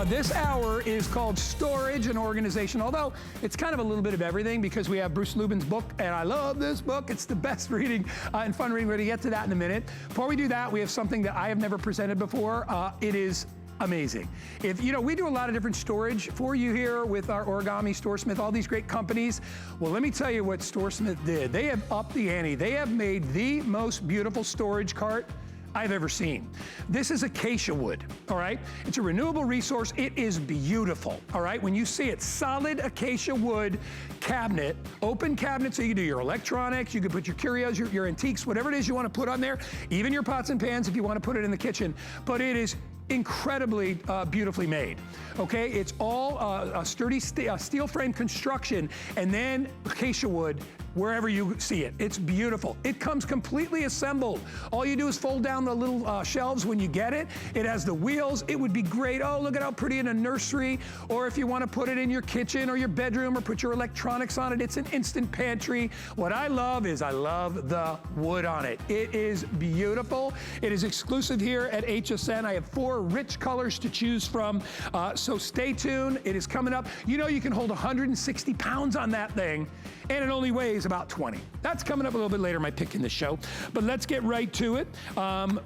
This hour is called Storage and Organization, although it's kind of a little bit of everything because we have Bruce Lubin's book, and I love this book. It's the best reading and fun reading. We're going to get to that in a minute. Before we do that, we have something that I have never presented before. It is amazing. If you know, we do a lot of different storage for you here with our Origami, StoreSmith, all these great companies. Well, let me tell you what StoreSmith did. They have upped the ante. They have made the most beautiful storage cart I've ever seen. This is acacia wood, all right? It's a renewable resource. It is beautiful, all right? When you see it, solid acacia wood cabinet, open cabinet, so you can do your electronics, you can put your curios, your antiques, whatever it is you want to put on there, even your pots and pans if you want to put it in the kitchen. But it is incredibly beautifully made, okay? It's all a sturdy steel frame construction, and then acacia wood wherever you see it. It's beautiful. It comes completely assembled. All you do is fold down the little shelves when you get it. It has the wheels. It would be great. Oh, look at how pretty in a nursery, or if you want to put it in your kitchen or your bedroom or put your electronics on it. It's an instant pantry. What I love is I love the wood on it. It is beautiful. It is exclusive here at HSN. I have 4 rich colors to choose from, so stay tuned. It is coming up. You know you can hold 160 pounds on that thing, and it only weighs about 20. That's coming up a little bit later, my pick in the show. But let's get right to it.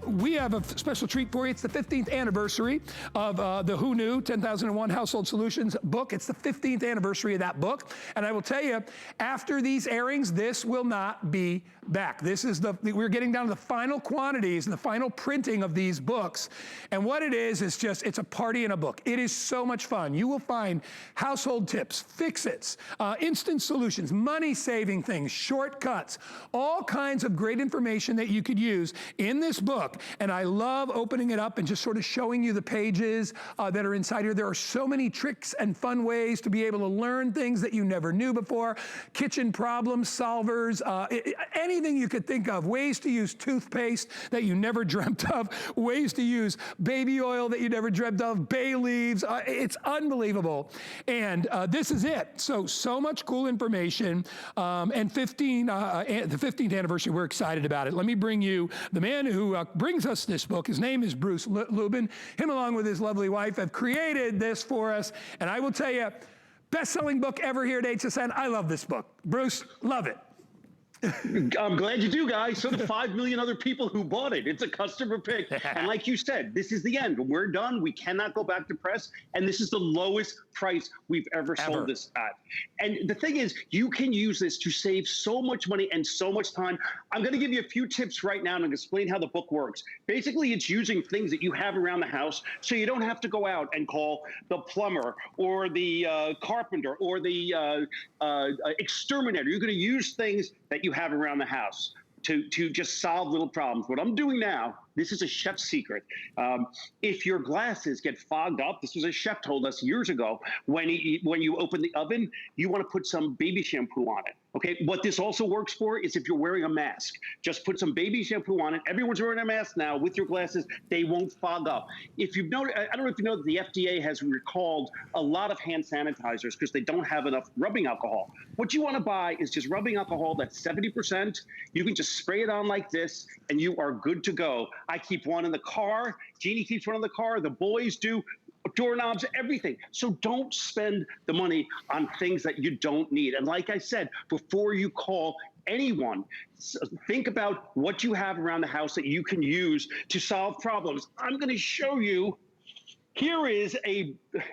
We have a special treat for you. It's the 15th anniversary of the Who Knew 10,001 Household Solutions book. It's the 15th anniversary of that book. And I will tell you, after these airings, this will not be back. This is we're getting down to the final quantities and the final printing of these books. And what it is just, it's a party in a book. It is so much fun. You will find household tips, fix-its, instant solutions, money-saving things, shortcuts, all kinds of great information that you could use in this book. And I love opening it up and just sort of showing you the pages that are inside here. There are so many tricks and fun ways to be able to learn things that you never knew before, kitchen problem solvers, anything you could think of, ways to use toothpaste that you never dreamt of, ways to use baby oil that you never dreamt of, bay leaves. It's unbelievable. And this is it. So much cool information. And the 15th anniversary, we're excited about it. Let me bring you the man who brings us this book. His name is Bruce Lubin. Him along with his lovely wife have created this for us. And I will tell you, best-selling book ever here at HSN. I love this book. Bruce, love it. I'm glad you do, guys. So do 5 million other people who bought it. It's a customer pick. And like you said, this is the end. We're done. We cannot go back to press. And this is the lowest price we've ever sold this at. And the thing is, you can use this to save so much money and so much time. I'm going to give you a few tips right now and explain how the book works. Basically, it's using things that you have around the house so you don't have to go out and call the plumber or the carpenter or the exterminator. You're going to use things that you have around the house to just solve little problems. What I'm doing now, this is a chef's secret. If your glasses get fogged up, this was a chef told us years ago, when you open the oven, you want to put some baby shampoo on it. Okay, what this also works for is if you're wearing a mask, just put some baby shampoo on it. Everyone's wearing a mask now with your glasses, they won't fog up. If you've noticed, I don't know if you know that the FDA has recalled a lot of hand sanitizers because they don't have enough rubbing alcohol. What you want to buy is just rubbing alcohol that's 70%. You can just spray it on like this and you are good to go. I keep one in the car, Jeannie keeps one in the car, the boys do, doorknobs, everything. So don't spend the money on things that you don't need. And like I said, before you call anyone, think about what you have around the house that you can use to solve problems. I'm going to show you. Here is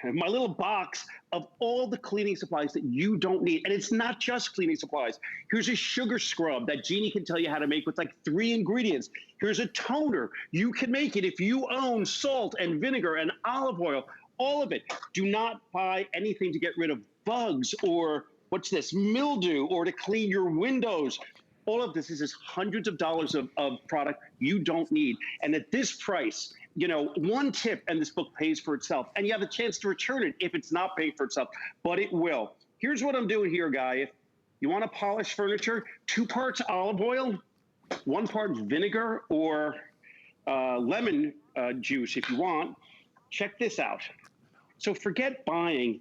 my little box of all the cleaning supplies that you don't need. And it's not just cleaning supplies. Here's a sugar scrub that Jeannie can tell you how to make with like 3 ingredients. Here's a toner. You can make it if you own salt and vinegar and olive oil, all of it. Do not buy anything to get rid of bugs or what's this, mildew, or to clean your windows. All of this is just hundreds of dollars of product you don't need. And at this price, you know, one tip and this book pays for itself. And you have a chance to return it if it's not paying for itself, but it will. Here's what I'm doing here, guy. If you want to polish furniture, 2 parts olive oil, 1 part vinegar or lemon juice if you want. Check this out. So forget buying,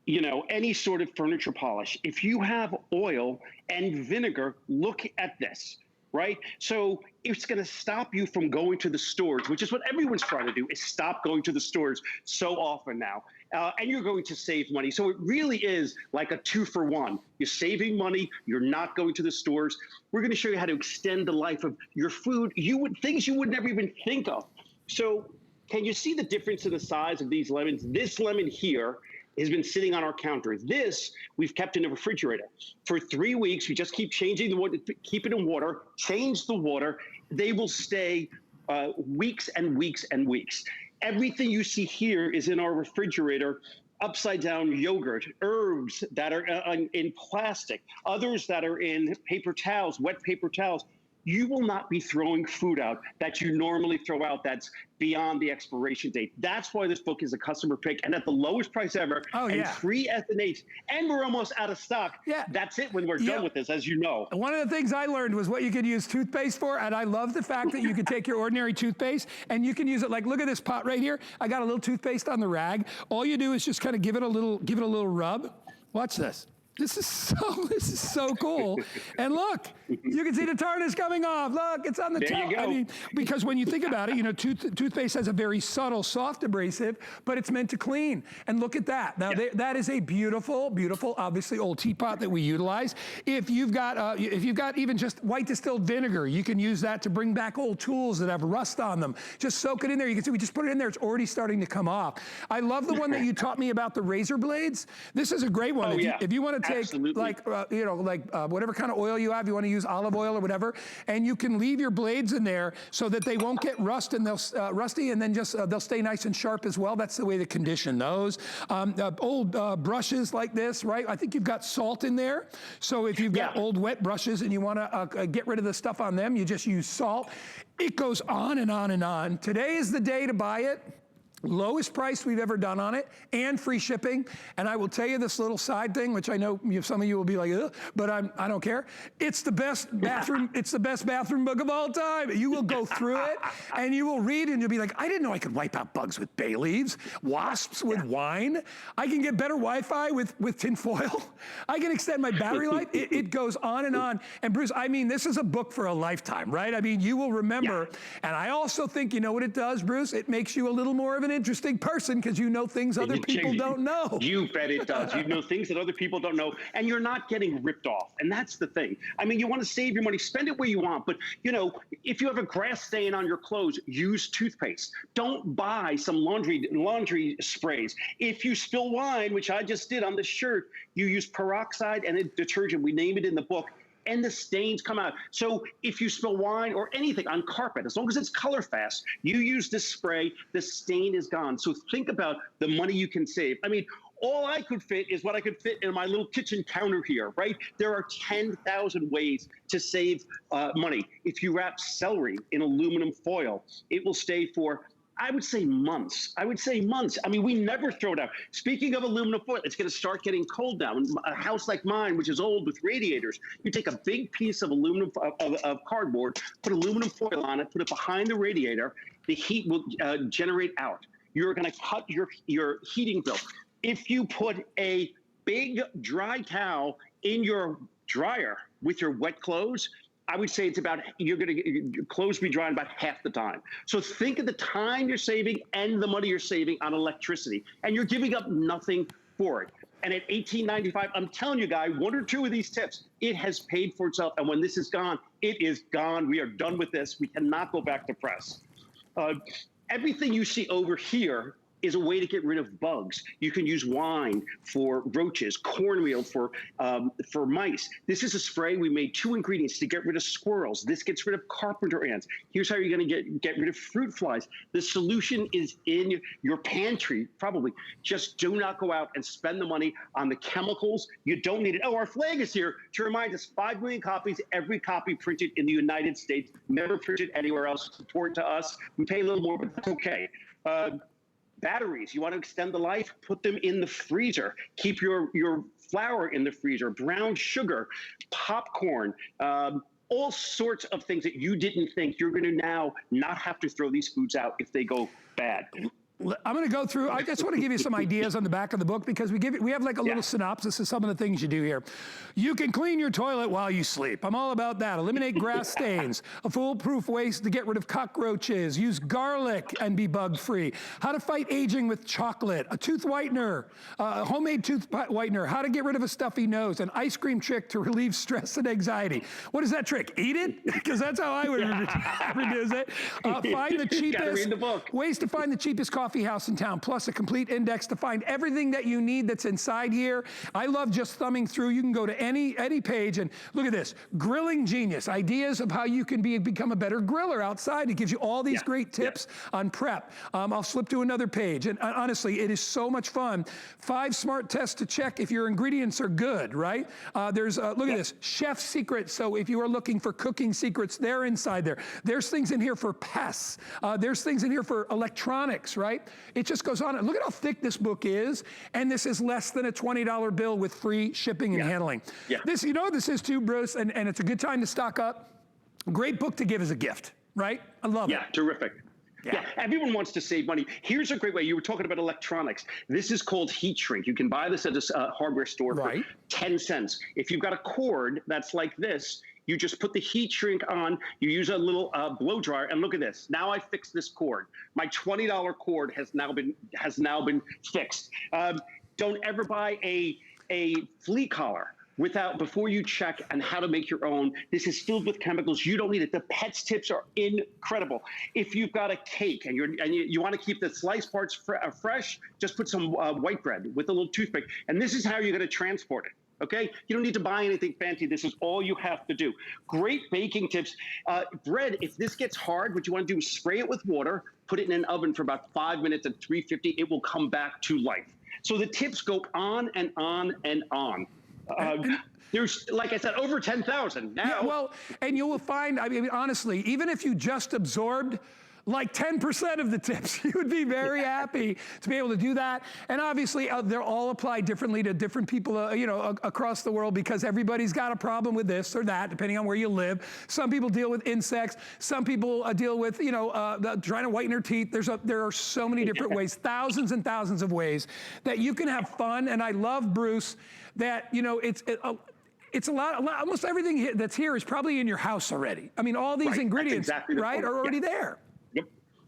you know, any sort of furniture polish. If you have oil and vinegar, look at this, right? So it's going to stop you from going to the stores, which is what everyone's trying to do, is stop going to the stores so often now. And you're going to save money. So it really is like a 2-for-1. You're saving money. You're not going to the stores. We're going to show you how to extend the life of your food. Things you would never even think of. So can you see the difference in the size of these lemons? This lemon here has been sitting on our counter. This we've kept in the refrigerator for 3 weeks. We just keep changing the water, keep it in water, change the water. They will stay weeks and weeks and weeks. Everything you see here is in our refrigerator. Upside down yogurt, herbs that are in plastic, others that are in paper towels, wet paper towels. You will not be throwing food out that you normally throw out that's beyond the expiration date. That's why this book is a customer pick and at the lowest price ever. Oh, and yeah. free ethanates. And we're almost out of stock. Yeah. That's it when we're done with this, as you know. One of the things I learned was what you could use toothpaste for, and I love the fact that you could take your ordinary toothpaste and you can use it like, look at this pot right here. I got a little toothpaste on the rag. All you do is just kind of give it a little rub. Watch this. This is so cool. And look, you can see the tarnish coming off. Look, it's on the There you go. I mean, because when you think about it, you know, toothpaste has a very subtle, soft abrasive, but it's meant to clean. And look at that. Now, that is a beautiful, beautiful, obviously old teapot that we utilize. If you've got even just white distilled vinegar, you can use that to bring back old tools that have rust on them. Just soak it in there. You can see we just put it in there. It's already starting to come off. I love the one that you taught me about the razor blades. This is a great one. If you want to take like whatever kind of oil you have, you want to use olive oil or whatever, and you can leave your blades in there so that they won't get rusty, and then just they'll stay nice and sharp as well. That's the way to condition those. Old brushes like this, right? I think you've got salt in there. So if you've got old wet brushes and you want to get rid of the stuff on them, you just use salt. It goes on and on and on. Today is the day to buy it. Lowest price we've ever done on it, and free shipping. And I will tell you this little side thing, which I know some of you will be like, ugh, but I don't care. It's the best bathroom. It's the best bathroom book of all time. You will go through it, and you will read, and you'll be like, I didn't know I could wipe out bugs with bay leaves, wasps with wine. I can get better Wi-Fi with tin foil. I can extend my battery life. It goes on and on. And Bruce, I mean, this is a book for a lifetime, right? I mean, you will remember. And I also think, you know what it does, Bruce? It makes you a little more of an interesting person because you know things other people don't know. You bet it does. You know things that other people don't know, and you're not getting ripped off. And that's the thing. I mean, you want to save your money, spend it where you want, but you know, if you have a grass stain on your clothes, use toothpaste. Don't buy some laundry sprays. If you spill wine, which I just did on the shirt, you use peroxide and a detergent. We name it in the book. And the stains come out. So if you spill wine or anything on carpet, as long as it's color fast, you use this spray, the stain is gone. So think about the money you can save. I mean, all I could fit is what I could fit in my little kitchen counter here, right? There are 10,000 ways to save money. If you wrap celery in aluminum foil, it will stay for, I would say months. I mean, we never throw it out. Speaking of aluminum foil, it's going to start getting cold now. In a house like mine, which is old with radiators, you take a big piece of aluminum of cardboard, put aluminum foil on it, put it behind the radiator. The heat will generate out. You're going to cut your heating bill. If you put a big dry towel in your dryer with your wet clothes, I would say it's about, you're going to clothes be drying about half the time. So think of the time you're saving and the money you're saving on electricity, and you're giving up nothing for it. And at $18.95, I'm telling you, guys, one or two of these tips, it has paid for itself. And when this is gone, it is gone. We are done with this. We cannot go back to press. Everything you see over here is a way to get rid of bugs. You can use wine for roaches, cornmeal for mice. This is a spray. We made 2 ingredients to get rid of squirrels. This gets rid of carpenter ants. Here's how you're going to get rid of fruit flies. The solution is in your pantry, probably. Just do not go out and spend the money on the chemicals. You don't need it. Oh, our flag is here to remind us, 5 million copies, every copy printed in the United States, never printed anywhere else. Support to us. We pay a little more, but that's okay. Batteries, you want to extend the life, put them in the freezer. Keep your flour in the freezer, brown sugar, popcorn, all sorts of things that you didn't think. You're going to now not have to throw these foods out if they go bad. I'm going to go through, I just want to give you some ideas on the back of the book because we have like a little synopsis of some of the things you do here. You can clean your toilet while you sleep. I'm all about that. Eliminate grass stains, a foolproof ways to get rid of cockroaches, use garlic and be bug-free, how to fight aging with chocolate, a tooth whitener, a homemade tooth whitener, how to get rid of a stuffy nose, an ice cream trick to relieve stress and anxiety. What is that trick? Eat it? Because that's how I would reduce it. Find the cheapest, read the book. Ways to find the cheapest coffee house in town, plus a complete index to find everything that you need that's inside here. I love just thumbing through. You can go to any page and look at this. Grilling Genius, ideas of how you can become a better griller outside. It gives you all these great tips on prep. I'll flip to another page. And honestly, it is so much fun. 5 smart tests to check if your ingredients are good, right? There's, look at this, chef secrets. So if you are looking for cooking secrets, they're inside there. There's things in here for pests. There's things in here for electronics, right? It just goes on. Look at how thick this book is. And this is less than a $20 bill with free shipping and handling. This, you know what this is too, Bruce? And it's a good time to stock up. Great book to give as a gift, right? I love it. Yeah, terrific. Yeah, everyone wants to save money. Here's a great way. You were talking about electronics. This is called heat shrink. You can buy this at a hardware store for 10 cents. If you've got a cord that's like this, you just put the heat shrink on, you use a little blow dryer, and look at this. Now I fixed this cord. My $20 cord has now been fixed. Don't ever buy a flea collar before you check on how to make your own. This is filled with chemicals. You don't need it. The Pets tips are incredible. If you've got a cake and you want to keep the sliced parts fresh, just put some white bread with a little toothpick, and this is how you're going to transport it. Okay, you don't need to buy anything fancy. This is all you have to do. Great baking tips. Bread, if this gets hard, what you want to do is spray it with water, put it in an oven for about 5 minutes at 350. It will come back to life. So the tips go on and on and on. There's, like I said, over 10,000 now. Yeah, well, and you will find, I mean, honestly, even if you just absorbed like 10% of the tips, you would be very happy to be able to do that. And obviously, they're all applied differently to different people, you know, across the world, because everybody's got a problem with this or that, depending on where you live. Some people deal with insects. Some people deal with, you know, trying to whiten their teeth. There are so many different ways, thousands and thousands of ways that you can have fun. And I love, Bruce, that, you know, it's a lot, almost everything that's here is probably in your house already. I mean, all these ingredients, are already there.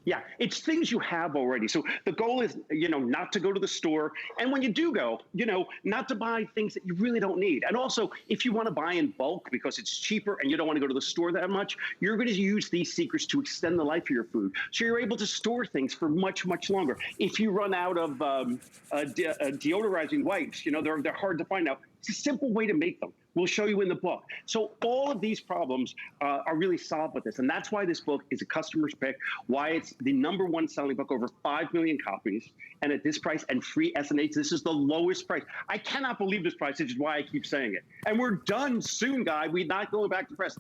Yeah, it's things you have already. So the goal is, you know, not to go to the store. And when you do go, you know, not to buy things that you really don't need. And also, if you want to buy in bulk because it's cheaper and you don't want to go to the store that much, you're going to use these secrets to extend the life of your food. So you're able to store things for much, much longer. If you run out of deodorizing wipes, you know, they're hard to find now. It's a simple way to make them. We'll show you in the book. So all of these problems are really solved with this. And that's why this book is a customer's pick, why it's the #1 selling book, over 5 million copies. And at this price and free SNH, this is the lowest price. I cannot believe this price, which is why I keep saying it. And we're done soon, guy. We're not going back to press.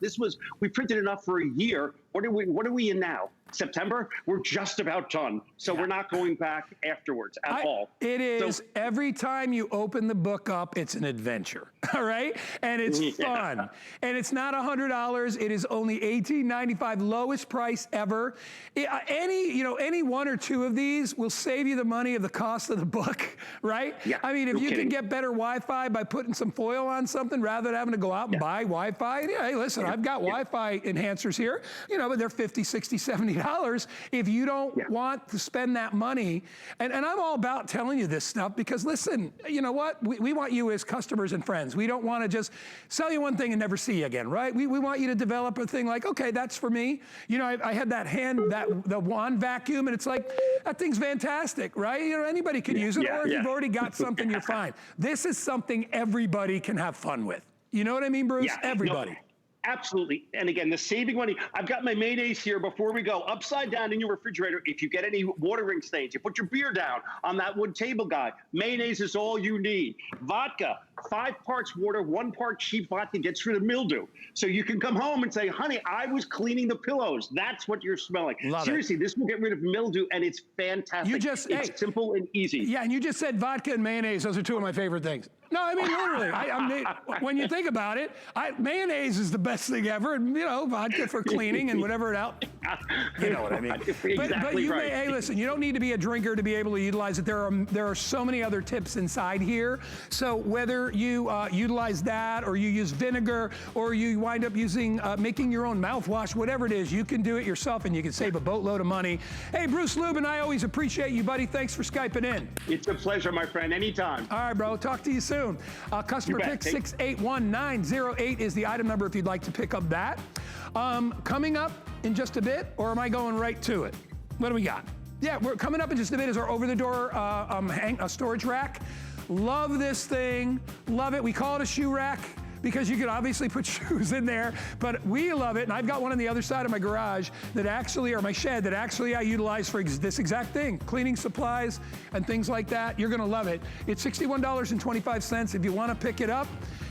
We printed enough for a year. What are we in now? September? We're just about done. So we're not going back afterwards at all. It is, so, every time you open the book up, it's an adventure, all right? And it's fun. And it's not $100. It is only $18.95, lowest price ever. Any 1 or 2 of these will save you the money of the cost of the book, right? Yeah, I mean, if you can get better Wi-Fi by putting some foil on something rather than having to go out and buy Wi-Fi. Yeah, hey, listen, I've got Wi-Fi enhancers here, you know, but they're $50, $60, $70 if you don't want to spend that money. And I'm all about telling you this stuff because, listen, you know what? We want you as customers and friends. We don't want to just sell you one thing and never see you again, right? We want you to develop a thing like, okay, that's for me. You know, I had the wand vacuum, and it's like, that thing's fantastic, right? You know, anybody can use it, or if you've already got something, you're fine. This is something everybody can have fun with. You know what I mean, Bruce? Everybody. No. Absolutely. And again, the saving money, I've got my mayonnaise here before we go. Upside down in your refrigerator, if you get any watering stains, you put your beer down on that wood table guide. Mayonnaise is all you need. Vodka, 5 parts water, 1 part cheap vodka gets rid of mildew. So you can come home and say, honey, I was cleaning the pillows. That's what you're smelling. Seriously, this will get rid of mildew, and it's fantastic. It's simple and easy. Yeah, and you just said vodka and mayonnaise. Those are 2 of my favorite things. No, I mean, literally, when you think about it, mayonnaise is the best thing ever. And, you know, vodka for cleaning and whatever else. You know what I mean? Exactly but you right. hey, listen, you don't need to be a drinker to be able to utilize it. There are so many other tips inside here. So whether you utilize that, or you use vinegar, or you wind up using making your own mouthwash, whatever it is, you can do it yourself and you can save a boatload of money. Hey, Bruce Lubin, I always appreciate you, buddy. Thanks for Skyping in. It's a pleasure, my friend. Anytime. All right, bro. Talk to you soon. Customer pick 681908 is the item number if you'd like to pick up that. Coming up in just a bit, or am I going right to it? What do we got? Yeah, we're coming up in just a bit is our over-the-door storage rack. Love this thing. Love it. We call it a shoe rack because you can obviously put shoes in there, but we love it. And I've got one on the other side of my garage that actually, or my shed, that actually I utilize for this exact thing, cleaning supplies and things like that. You're gonna love it. It's $61.25. If you wanna pick it up,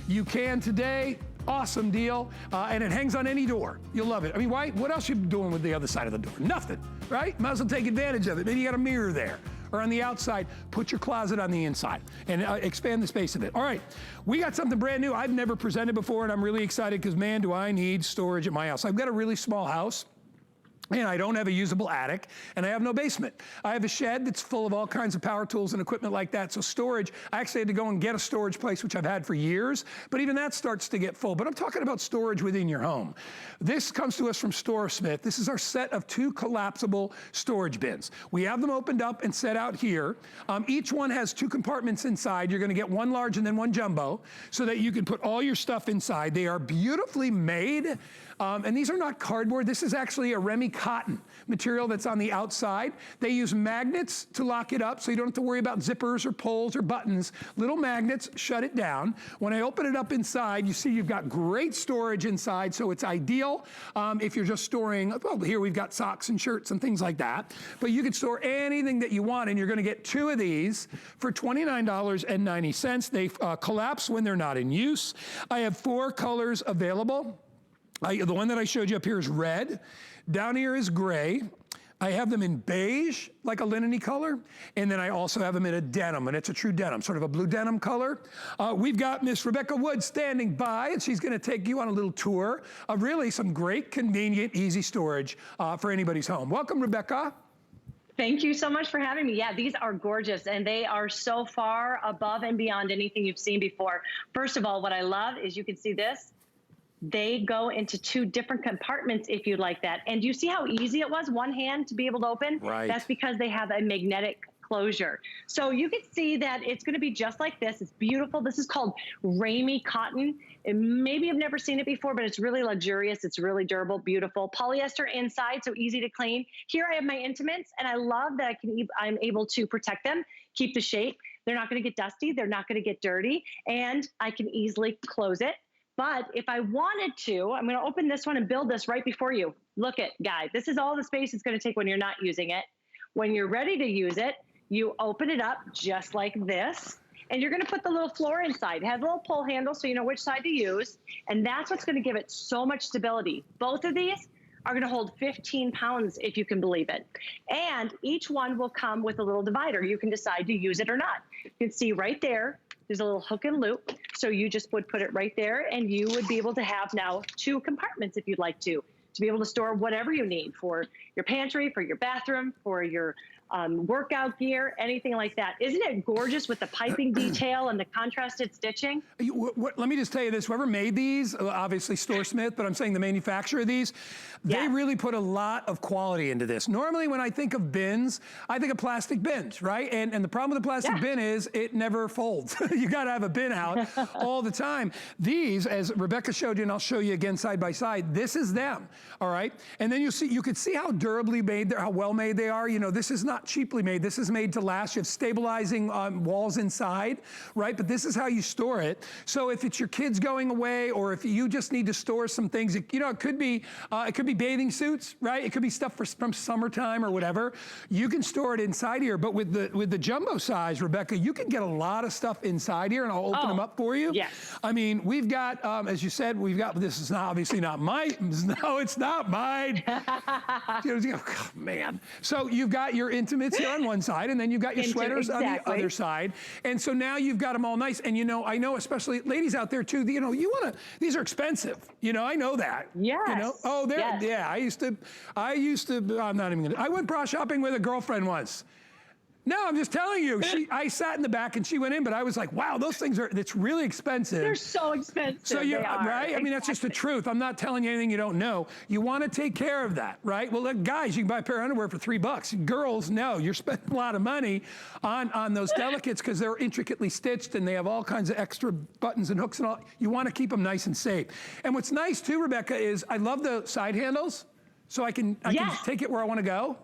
you can today. Awesome deal, and it hangs on any door. You'll love it. I mean, why? What else are you doing with the other side of the door? Nothing, right? Might as well take advantage of it. Maybe you got a mirror there. Or on the outside, put your closet on the inside and expand the space of it. All right, we got something brand new I've never presented before, and I'm really excited because, man, do I need storage at my house. I've got a really small house. And I don't have a usable attic, and I have no basement. I have a shed that's full of all kinds of power tools and equipment like that. So storage, I actually had to go and get a storage place, which I've had for years, but even that starts to get full. But I'm talking about storage within your home. This comes to us from StoreSmith. This is our set of 2 collapsible storage bins. We have them opened up and set out here. Each one has 2 compartments inside. You're gonna get one large and then one jumbo so that you can put all your stuff inside. They are beautifully made. And these are not cardboard. This is actually a Remy cotton material that's on the outside. They use magnets to lock it up so you don't have to worry about zippers or pulls or buttons. Little magnets shut it down. When I open it up inside, you see you've got great storage inside, so it's ideal if you're just storing, well, here we've got socks and shirts and things like that. But you can store anything that you want, and you're gonna get 2 of these for $29.90. They collapse when they're not in use. I have 4 colors available. The one that I showed you up here is red. Down here is gray. I have them in beige, like a linen-y color, and then I also have them in a denim, and it's a true denim, sort of a blue denim color. We've got Miss Rebecca Wood standing by, and she's gonna take you on a little tour of really some great, convenient, easy storage for anybody's home. Welcome, Rebecca. Thank you so much for having me. Yeah, these are gorgeous, and they are so far above and beyond anything you've seen before. First of all, what I love is you can see this. They go into 2 different compartments if you'd like that. And you see how easy it was, one hand to be able to open? Right. That's because they have a magnetic closure. So you can see that it's gonna be just like this. It's beautiful. This is called Remy cotton. And maybe you've never seen it before, but it's really luxurious. It's really durable, beautiful. Polyester inside, so easy to clean. Here I have my intimates, and I love that I'm able to protect them, keep the shape. They're not gonna get dusty. They're not gonna get dirty. And I can easily close it. But if I wanted to, I'm gonna open this one and build this right before you. Look at, guys, this is all the space it's gonna take when you're not using it. When you're ready to use it, you open it up just like this, and you're gonna put the little floor inside. It has a little pull handle so you know which side to use, and that's what's gonna give it so much stability. Both of these are gonna hold 15 pounds, if you can believe it. And each one will come with a little divider. You can decide to use it or not. You can see right there, there's a little hook and loop. So you just would put it right there, and you would be able to have now 2 compartments if you'd like to be able to store whatever you need for your pantry, for your bathroom, for your workout gear, anything like that. Isn't it gorgeous with the piping detail and the contrasted stitching? Let me just tell you this, whoever made these, obviously StoreSmith, but I'm saying the manufacturer of these, they really put a lot of quality into this. Normally when I think of bins, I think of plastic bins, right? And the problem with the plastic bin is it never folds. You gotta have a bin out all the time. These, as Rebecca showed you, and I'll show you again side by side, this is them, all right? And then you could see how durably made, how well made they are. You know, this is not cheaply made. This is made to last. You have stabilizing walls inside, right? But this is how you store it. So if it's your kids going away, or if you just need to store some things, you know, it could be bathing suits, right? It could be stuff from summertime or whatever. You can store it inside here. But with the jumbo size, Rebecca, you can get a lot of stuff inside here, and I'll open them up for you. Yes. I mean, we've got, as you said, we've got, this is not, obviously not my, no, it's it's not mine. Oh, man. So you've got your intimates here on one side, and then you've got your sweaters on the other side. And so now you've got them all nice. And I know especially ladies out there too, these are expensive. I know that. Yes. Yeah, I used to, I'm not even gonna, I went bra shopping with a girlfriend once. No, I'm just telling you. I sat in the back and she went in, but I was like, wow, those things it's really expensive. They're so expensive. So right? Exactly. I mean, that's just the truth. I'm not telling you anything you don't know. You want to take care of that, right? Well, look, guys, you can buy a pair of underwear for $3. Girls, no, you're spending a lot of money on those delicates because they're intricately stitched and they have all kinds of extra buttons and hooks and all. You want to keep them nice and safe. And what's nice too, Rebecca, is I love the side handles, so I can take it where I want to go.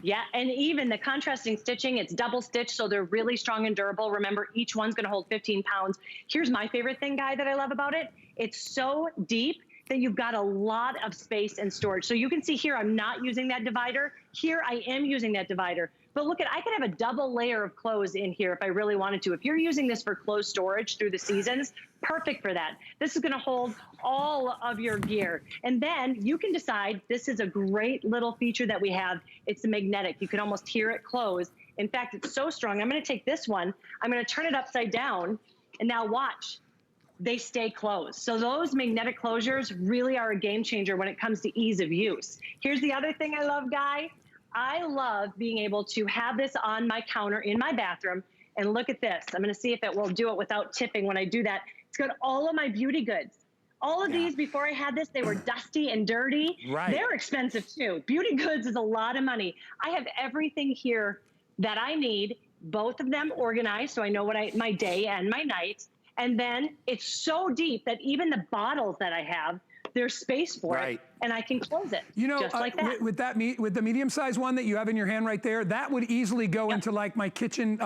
Yeah, and even the contrasting stitching, it's double stitched, so they're really strong and durable. Remember, each one's gonna hold 15 pounds. Here's my favorite thing, Guy, that I love about it. It's so deep that you've got a lot of space and storage. So you can see here, I'm not using that divider. Here, I am using that divider. But look I could have a double layer of clothes in here if I really wanted to. If you're using this for clothes storage through the seasons, perfect for that. This is gonna hold all of your gear. And then you can decide, this is a great little feature that we have. It's magnetic. You can almost hear it close. In fact, it's so strong. I'm gonna take this one, I'm gonna turn it upside down, and now watch. They stay closed. So those magnetic closures really are a game changer when it comes to ease of use. Here's the other thing I love, Guy. I love being able to have this on my counter in my bathroom, and look at this. I'm gonna see if it will do it without tipping when I do that. It's got all of my beauty goods. All of these, before I had this, they were dusty and dirty. Right. They're expensive too. Beauty goods is a lot of money. I have everything here that I need, both of them organized, so I know what my day and my night. And then it's so deep that even the bottles that I have, there's space for it, and I can close it, just like that. With the medium-sized one that you have in your hand right there, that would easily go into like my kitchen,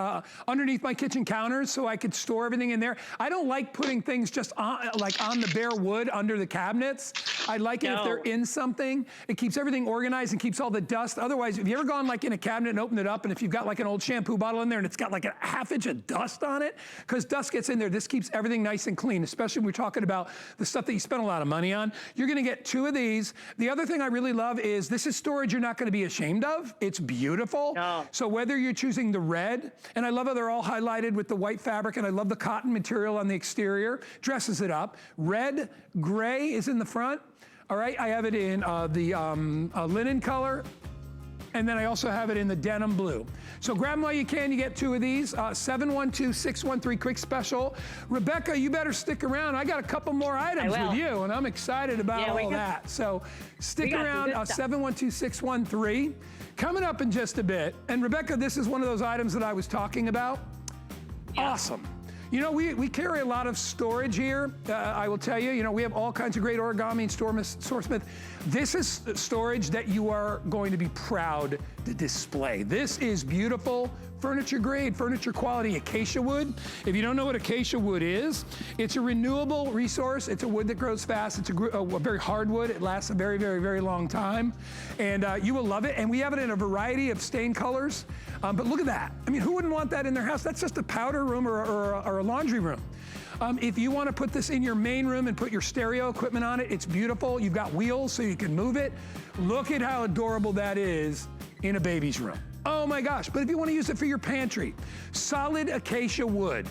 underneath my kitchen counters, so I could store everything in there. I don't like putting things just on the bare wood under the cabinets. I like it if they're in something. It keeps everything organized and keeps all the dust. Otherwise, have you ever gone like in a cabinet and opened it up, and if you've got like an old shampoo bottle in there and it's got like a ½ inch of dust on it? Because dust gets in there. This keeps everything nice and clean, especially when we're talking about the stuff that you spend a lot of money on. You're gonna get 2 of these. The other thing I really love is this is storage you're not gonna be ashamed of. It's beautiful. So whether you're choosing the red, and I love how they're all highlighted with the white fabric, and I love the cotton material on the exterior, dresses it up. Red, gray is in the front. All right, I have it in the linen color, and then I also have it in the denim blue. So grab them while you can. You get 2 of these. 712-613, quick special. Rebecca, you better stick around. I got a couple more items with you, and I'm excited about all that. So stick around, 712-613. Coming up in just a bit. And Rebecca, this is one of those items that I was talking about. Awesome. You know, we carry a lot of storage here. I will tell you, we have all kinds of great origami and StoreSmith. This is storage that you are going to be proud to display. This is beautiful, furniture grade, furniture quality acacia wood. If you don't know what acacia wood is, it's a renewable resource. It's a wood that grows fast. It's a very hard wood. It lasts a very, very, very long time. And you will love it. And we have it in a variety of stain colors. But look at that. I mean, who wouldn't want that in their house? That's just a powder room or a laundry room. If you want to put this in your main room and put your stereo equipment on it, it's beautiful. You've got wheels so you can move it. Look at how adorable that is in a baby's room. Oh my gosh, but if you want to use it for your pantry, solid acacia wood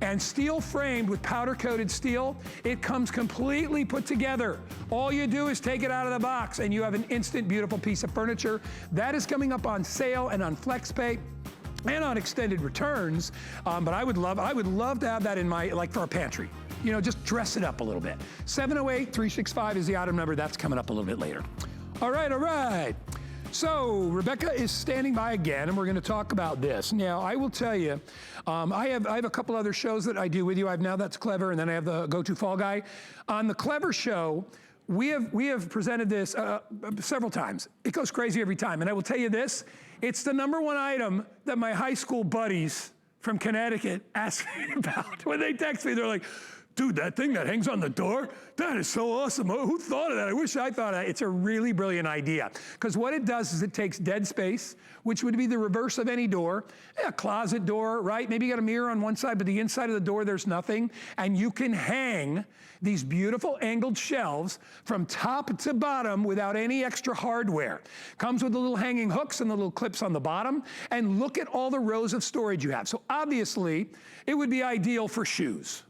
and steel framed with powder coated steel, it comes completely put together. All you do is take it out of the box and you have an instant beautiful piece of furniture. That is coming up on sale and on FlexPay and on extended returns, but I would love to have that in my, like for a pantry. Just dress it up a little bit. 708-365 is the item number. That's coming up a little bit later. All right. So Rebecca is standing by again, and we're gonna talk about this. Now, I will tell you, I have a couple other shows that I do with you. I have Now That's Clever, and then I have the Go-To Fall Guy. On the Clever show, we have presented this several times. It goes crazy every time, and I will tell you this, it's the #1 item that my high school buddies from Connecticut ask me about. When they text me, they're like, dude, that thing that hangs on the door, that is so awesome. Oh, who thought of that? I wish I thought of that. It's a really brilliant idea. Because what it does is it takes dead space, which would be the reverse of any door, a closet door, right? Maybe you got a mirror on one side, but the inside of the door, there's nothing. And you can hang these beautiful angled shelves from top to bottom without any extra hardware. Comes with the little hanging hooks and the little clips on the bottom. And look at all the rows of storage you have. So obviously, it would be ideal for shoes.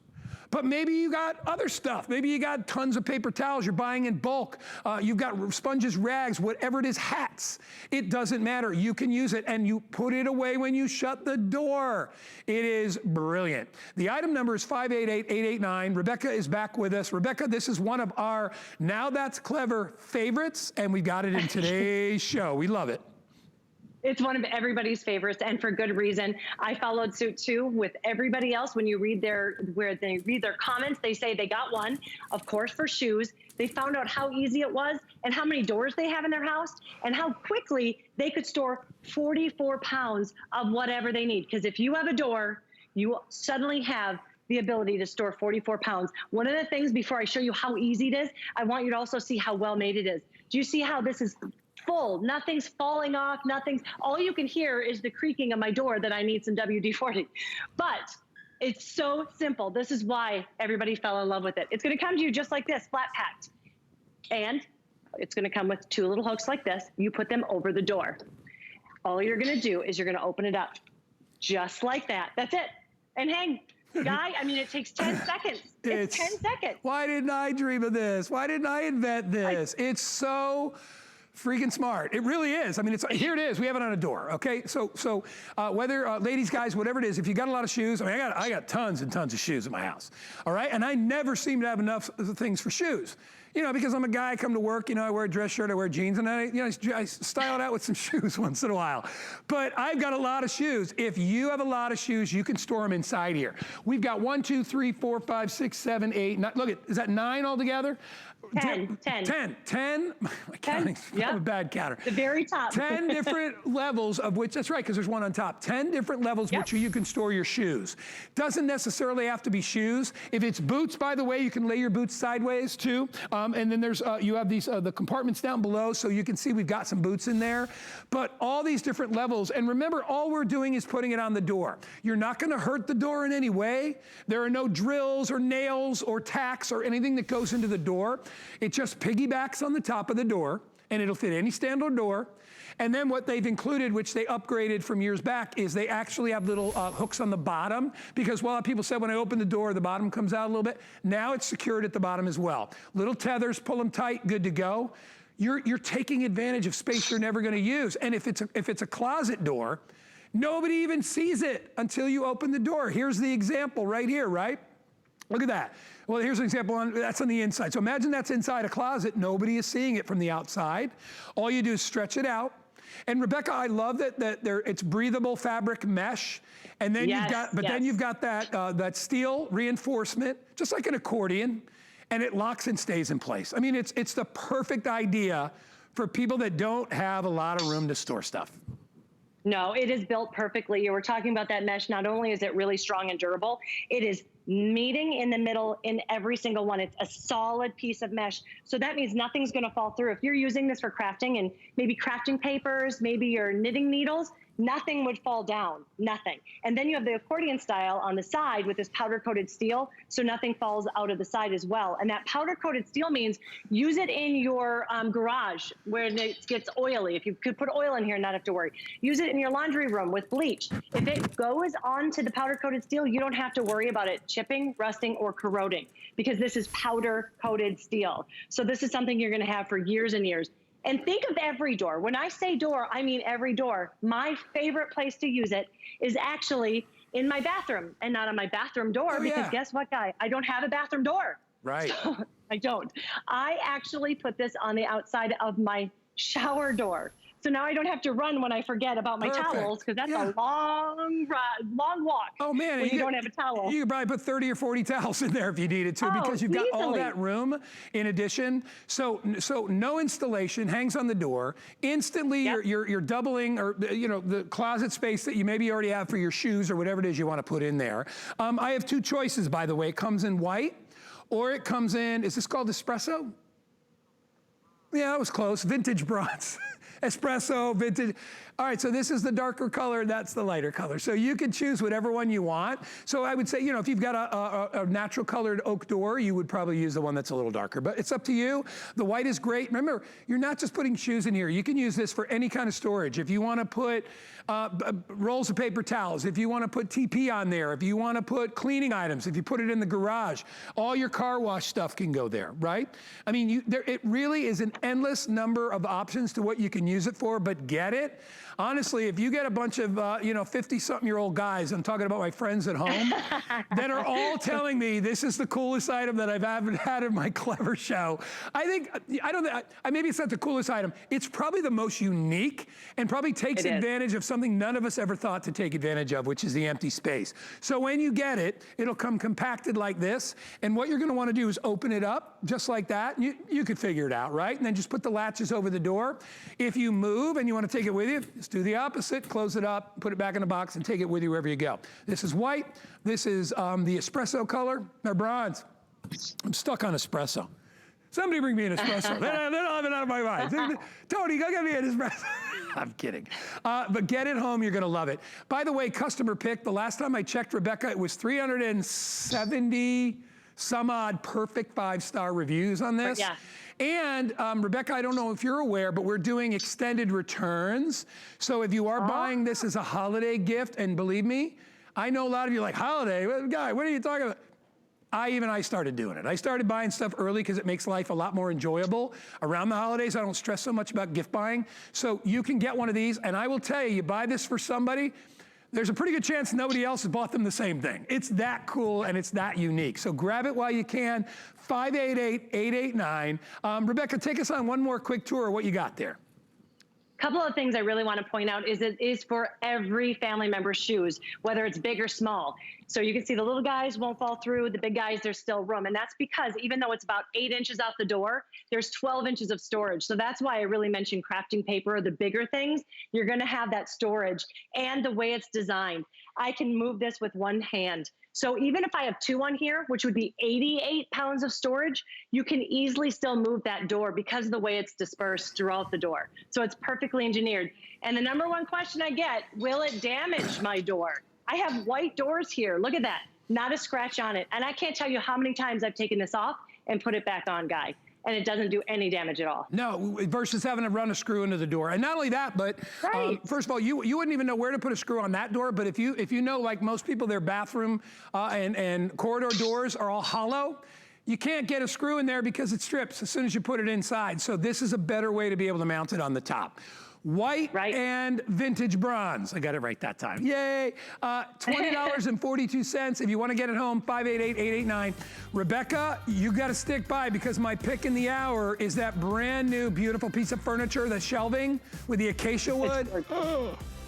But maybe you got other stuff. Maybe you got tons of paper towels you're buying in bulk. You've got sponges, rags, whatever it is, hats. It doesn't matter. You can use it, and you put it away when you shut the door. It is brilliant. The item number is 588889. Rebecca is back with us. Rebecca, this is one of our Now That's Clever favorites, and we got it in today's show. We love it. It's one of everybody's favorites, and for good reason. I followed suit too with everybody else. When you read where they read their comments, they say they got one, of course, for shoes. They found out how easy it was and how many doors they have in their house and how quickly they could store 44 pounds of whatever they need. Because if you have a door, you suddenly have the ability to store 44 pounds. One of the things, before I show you how easy it is, I want you to also see how well made it is. Do you see how this is full? Nothing's falling off, all you can hear is the creaking of my door that I need some WD-40. But it's so simple. This is why everybody fell in love with it. It's gonna come to you just like this, flat packed. And it's gonna come with two little hooks like this. You put them over the door. All you're gonna do is you're gonna open it up just like that. That's it. And hang. Guy, I mean, it takes 10 seconds. It's 10 seconds. Why didn't I dream of this? Why didn't I invent this? It's so freaking smart. It really is. I mean, here it is. We have it on a door, okay? So whether, ladies, guys, whatever it is, if you got a lot of shoes, I mean, I got tons and tons of shoes in my house, all right? And I never seem to have enough things for shoes. You know, because I'm a guy, I come to work, you know, I wear a dress shirt, I wear jeans, and I style it out with some shoes once in a while. But I've got a lot of shoes. If you have a lot of shoes, you can store them inside here. We've got 1, 2, 3, 4, 5, 6, 7, 8, 9. Look, is that 9 altogether? 10. 10. My counting, I'm a bad counter. The very top. 10 different levels of which, that's right, because there's one on top. 10 different levels which you can store your shoes. Doesn't necessarily have to be shoes. If it's boots, by the way, you can lay your boots sideways too. And then there's, you have these, the compartments down below, so you can see we've got some boots in there. But all these different levels, and remember, all we're doing is putting it on the door. You're not gonna hurt the door in any way. There are no drills or nails or tacks or anything that goes into the door. It just piggybacks on the top of the door, and it'll fit any standard door. And then what they've included, which they upgraded from years back, is they actually have little hooks on the bottom, because a lot of people said when I open the door, the bottom comes out a little bit. Now it's secured at the bottom as well. Little tethers, pull them tight, good to go. You're taking advantage of space you're never gonna use. And if it's a closet door, nobody even sees it until you open the door. Here's the example right here, right? Look at that. Well, here's an example, that's on the inside. So imagine that's inside a closet. Nobody is seeing it from the outside. All you do is stretch it out. And Rebecca, I love that it's breathable fabric mesh. And then then you've got that steel reinforcement, just like an accordion, and it locks and stays in place. I mean, it's the perfect idea for people that don't have a lot of room to store stuff. No, it is built perfectly. You were talking about that mesh. Not only is it really strong and durable, it is meeting in the middle in every single one. It's a solid piece of mesh. So that means nothing's gonna fall through. If you're using this for crafting and maybe crafting papers, maybe your knitting needles, nothing would fall down, nothing. And then you have the accordion style on the side with this powder coated steel, so nothing falls out of the side as well. And that powder coated steel means use it in your garage where it gets oily. If you could put oil in here and not have to worry. Use it in your laundry room with bleach. If it goes onto the powder coated steel, you don't have to worry about it chipping, rusting, or corroding, because this is powder coated steel. So this is something you're gonna have for years and years. And think of every door. When I say door, I mean every door. My favorite place to use it is actually in my bathroom, and not on my bathroom door, because guess what, guy? I don't have a bathroom door. Right. So I don't. I actually put this on the outside of my shower door. So now I don't have to run when I forget about my towels, because that's a long walk. Oh man, when you don't have a towel. You could probably put 30 or 40 towels in there if you needed to, because you've got all that room in addition. So no installation, hangs on the door. Instantly, you're doubling, or the closet space that you maybe already have for your shoes or whatever it is you want to put in there. I have two choices, by the way. It comes in white, or it comes in, is this called espresso? Yeah, that was close. Vintage bronze. Espresso, vintage. All right, so this is the darker color, that's the lighter color. So you can choose whatever one you want. So I would say, if you've got a natural colored oak door, you would probably use the one that's a little darker, but it's up to you. The white is great. Remember, you're not just putting shoes in here. You can use this for any kind of storage. If you want to put rolls of paper towels, if you want to put TP on there, if you want to put cleaning items, if you put it in the garage, all your car wash stuff can go there, right? I mean, it really is an endless number of options to what you can use it for, but get it. Honestly, if you get a bunch of 50-something-year-old guys, I'm talking about my friends at home, that are all telling me this is the coolest item that I've ever had in my Clever show, maybe it's not the coolest item. It's probably the most unique, and probably takes advantage of something none of us ever thought to take advantage of, which is the empty space. So when you get it, it'll come compacted like this, and what you're gonna wanna do is open it up just like that. You could figure it out, right? And then just put the latches over the door. If you move and you wanna take it with you, just do the opposite, close it up, put it back in the box, and take it with you wherever you go. This is white. This is the espresso color, or bronze. I'm stuck on espresso. Somebody bring me an espresso. they don't have it out of my mind. Tony, go get me an espresso. I'm kidding. But get it home, you're gonna love it. By the way, customer pick, the last time I checked, Rebecca, it was 370 some odd perfect 5-star reviews on this. Yeah. And Rebecca, I don't know if you're aware, but we're doing extended returns. So if you are buying this as a holiday gift, and believe me, I know a lot of you are like, holiday? Guy, what are you talking about? I started doing it. I started buying stuff early because it makes life a lot more enjoyable around the holidays. I don't stress so much about gift buying. So you can get one of these, and I will tell you, you buy this for somebody, there's a pretty good chance nobody else has bought them the same thing. It's that cool and it's that unique. So grab it while you can. 588-889. Rebecca, take us on one more quick tour of what you got there. Couple of things I really want to point out is it is for every family member's shoes, whether it's big or small. So you can see the little guys won't fall through, the big guys, there's still room. And that's because even though it's about 8 inches out the door, there's 12 inches of storage. So that's why I really mentioned crafting paper, the bigger things, you're going to have that storage, and the way it's designed. I can move this with one hand. So even if I have 2 on here, which would be 88 pounds of storage, you can easily still move that door because of the way it's dispersed throughout the door. So it's perfectly engineered. And the number one question I get, will it damage my door? I have white doors here. Look at that. Not a scratch on it. And I can't tell you how many times I've taken this off and put it back on, Guy. And it doesn't do any damage at all. No, versus having to run a screw into the door. And not only that, but first of all, you wouldn't even know where to put a screw on that door. But if you know, like most people, their bathroom and corridor doors are all hollow, you can't get a screw in there because it strips as soon as you put it inside. So this is a better way to be able to mount it on the top. White and vintage bronze. I got it right that time. Yay. $20.42. If you want to get it home, 588-889. Rebecca, you got to stick by, because my pick in the hour is that brand new beautiful piece of furniture, the shelving with the acacia wood.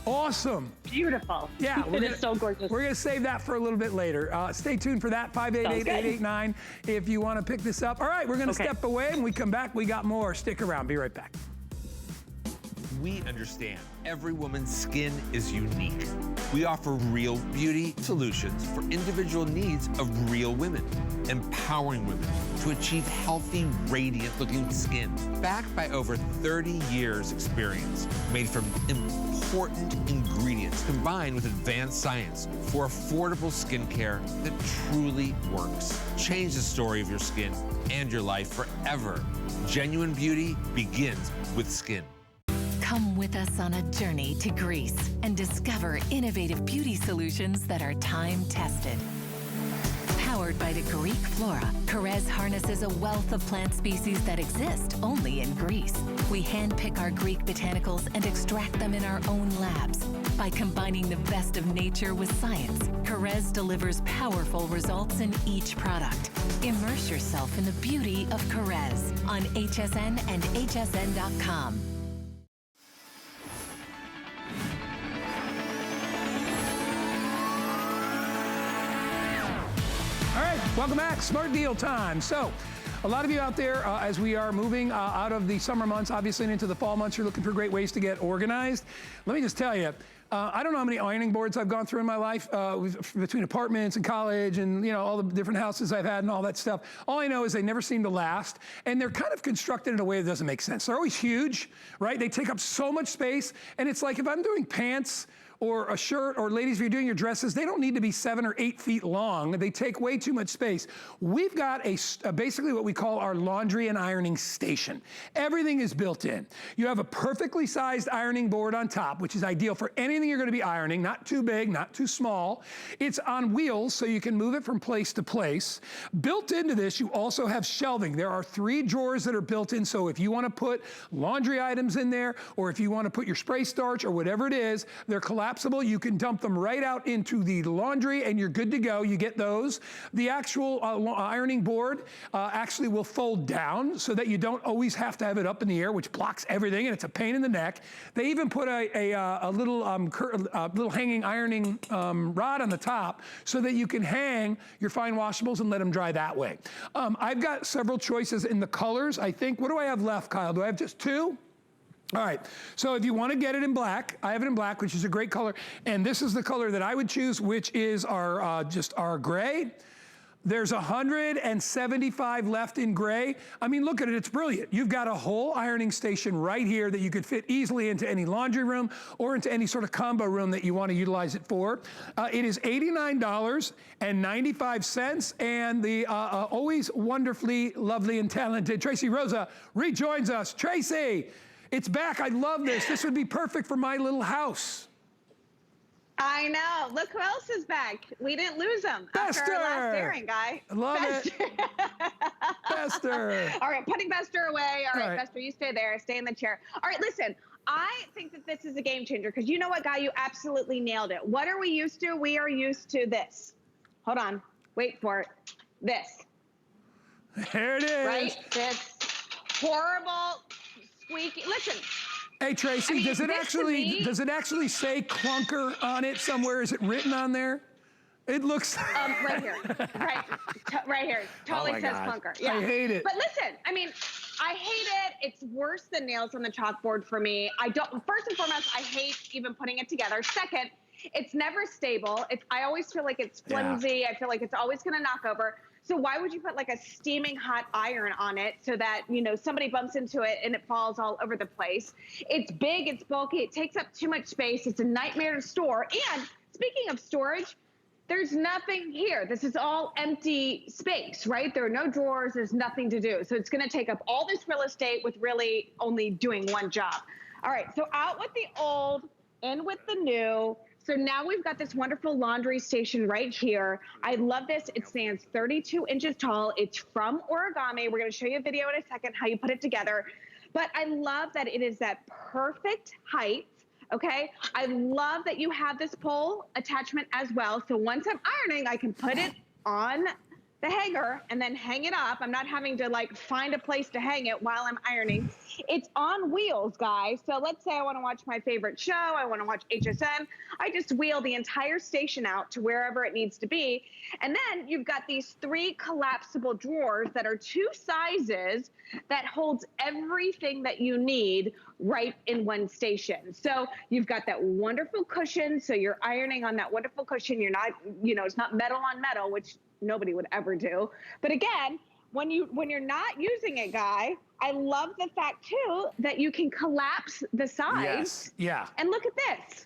Awesome. Beautiful. Yeah. It is so gorgeous. We're going to save that for a little bit later. Stay tuned for that, 588-889, if you want to pick this up. All right, we're going to step away, and we come back. We got more. Stick around. Be right back. We understand every woman's skin is unique. We offer real beauty solutions for individual needs of real women, empowering women to achieve healthy, radiant-looking skin, backed by over 30 years' experience, made from important ingredients combined with advanced science for affordable skincare that truly works. Change the story of your skin and your life forever. Genuine beauty begins with skin. Come with us on a journey to Greece and discover innovative beauty solutions that are time-tested. Powered by the Greek flora, Korres harnesses a wealth of plant species that exist only in Greece. We handpick our Greek botanicals and extract them in our own labs. By combining the best of nature with science, Korres delivers powerful results in each product. Immerse yourself in the beauty of Korres on HSN and hsn.com. Welcome back, Smart Deal Time. So, a lot of you out there, as we are moving out of the summer months, obviously, and into the fall months, you're looking for great ways to get organized. Let me just tell you, I don't know how many ironing boards I've gone through in my life, between apartments and college and, you know, all the different houses I've had and all that stuff. All I know is they never seem to last, and they're kind of constructed in a way that doesn't make sense. They're always huge, right? They take up so much space, and it's like if I'm doing pants or a shirt, or ladies, if you're doing your dresses, they don't need to be 7 or 8 feet long. They take way too much space. We've got basically what we call our laundry and ironing station. Everything is built in. You have a perfectly sized ironing board on top, which is ideal for anything you're gonna be ironing, not too big, not too small. It's on wheels, so you can move it from place to place. Built into this, you also have shelving. There are 3 drawers that are built in, so if you wanna put laundry items in there, or if you wanna put your spray starch or whatever it is, they're collapsible. You can dump them right out into the laundry and you're good to go. You get those. The actual ironing board actually will fold down so that you don't always have to have it up in the air, which blocks everything, and it's a pain in the neck. They even put a little hanging ironing rod on the top so that you can hang your fine washables and let them dry that way. I've got several choices in the colors. I think, what do I have left, Kyle? Do I have just 2? All right, so if you want to get it in black, I have it in black, which is a great color, and this is the color that I would choose, which is our just our gray. There's 175 left in gray. I mean, look at it, it's brilliant. You've got a whole ironing station right here that you could fit easily into any laundry room or into any sort of combo room that you want to utilize it for. It is $89.95, and the always wonderfully lovely and talented Tracy Rosa rejoins us. Tracy! It's back. I love this. This would be perfect for my little house. I know. Look who else is back. We didn't lose him after our last airing, guy. I love it. Bester. All right, putting Bester away. All right, Bester, you stay there. Stay in the chair. All right, listen. I think that this is a game changer because you know what, Guy? You absolutely nailed it. What are we used to? We are used to this. Hold on. Wait for it. This. There it is. Right? This horrible... squeaky. Listen. Hey Tracy, I mean, does it actually say clunker on it somewhere? Is it written on there? It looks right here. Right here. Totally says clunker. Yeah. I hate it. But listen, I mean, I hate it. It's worse than nails on the chalkboard for me. First and foremost, I hate even putting it together. Second, it's never stable. I always feel like it's flimsy. Yeah. I feel like it's always going to knock over. So why would you put like a steaming hot iron on it so that, you know, somebody bumps into it and it falls all over the place? It's big, it's bulky, it takes up too much space. It's a nightmare to store. And speaking of storage, there's nothing here. This is all empty space, right? There are no drawers, there's nothing to do. So it's gonna take up all this real estate with really only doing one job. All right, so out with the old, in with the new. So now we've got this wonderful laundry station right here. I love this. It stands 32 inches tall. It's from origami. We're going to show you a video in a second how you put it together. But I love that it is that perfect height, okay? I love that you have this pole attachment as well. So once I'm ironing, I can put it on the hanger and then hang it up. I'm not having to like find a place to hang it while I'm ironing. It's on wheels, guys. So let's say I want to watch my favorite show. I want to watch HSN. I just wheel the entire station out to wherever it needs to be. And then you've got these 3 collapsible drawers that are 2 sizes that holds everything that you need right in one station. So you've got that wonderful cushion. So you're ironing on that wonderful cushion. You're not, you know, it's not metal on metal, which nobody would ever do. But again, when you're not using it, Guy, I love the fact too that you can collapse the sides. Yes. Yeah. And look at this.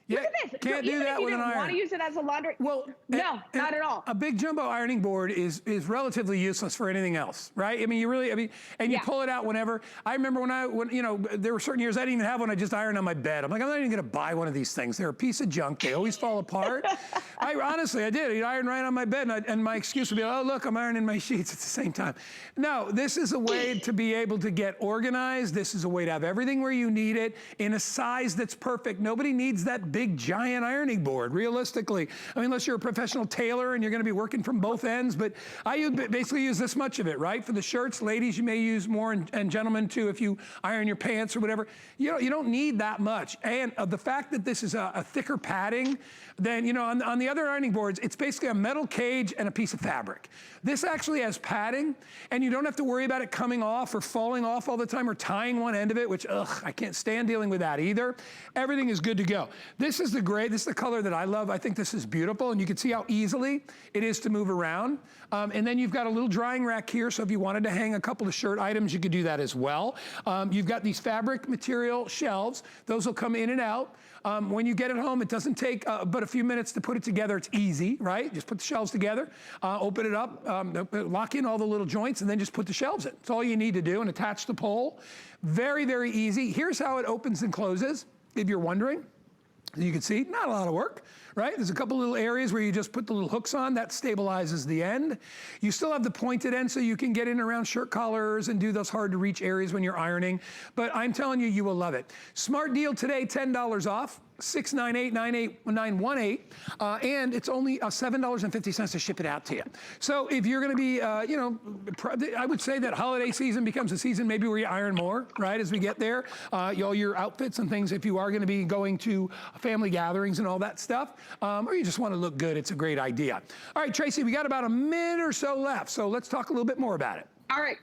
Yeah, look at this. can't do that with an iron. You want to use it as a laundry? Well, no, not at all. A big jumbo ironing board is relatively useless for anything else, right? I mean, you pull it out whenever. I remember when you know, there were certain years I didn't even have one. I just ironed on my bed. I'm like, I'm not even going to buy one of these things. They're a piece of junk. They always fall apart. Honestly, I did. I'd iron right on my bed, and my excuse would be, oh, look, I'm ironing my sheets at the same time. No, this is a way to be able to get organized. This is a way to have everything where you need it in a size that's perfect. Nobody needs that big giant ironing board, realistically. I mean, unless you're a professional tailor and you're gonna be working from both ends, but I basically use this much of it, right? For the shirts, ladies, you may use more, and gentlemen too, if you iron your pants or whatever. You don't need that much. And the fact that this is a thicker padding than, on the other ironing boards, it's basically a metal cage and a piece of fabric. This actually has padding, and you don't have to worry about it coming off or falling off all the time or tying one end of it, which, I can't stand dealing with that either. Everything is good to go. This is the gray, this is the color that I love. I think this is beautiful, and you can see how easily it is to move around. And then you've got a little drying rack here, so if you wanted to hang a couple of shirt items, you could do that as well. You've got these fabric material shelves. Those will come in and out. When you get it home, it doesn't take but a few minutes to put it together. It's easy, right? Just put the shelves together, open it up, lock in all the little joints, and then just put the shelves in. That's all you need to do, and attach the pole. Very, very easy. Here's how it opens and closes, if you're wondering. You can see, not a lot of work, right? There's a couple little areas where you just put the little hooks on, that stabilizes the end. You still have the pointed end so you can get in around shirt collars and do those hard to reach areas when you're ironing. But I'm telling you, you will love it. Smart deal today, $10 off. 698-918, and it's only $7.50 to ship it out to you. So if you're gonna be, I would say that holiday season becomes a season maybe where you iron more, right, as we get there. All your outfits and things, if you are gonna be going to family gatherings and all that stuff, or you just wanna look good, it's a great idea. All right, Tracy, we got about a minute or so left, so let's talk a little bit more about it. All right.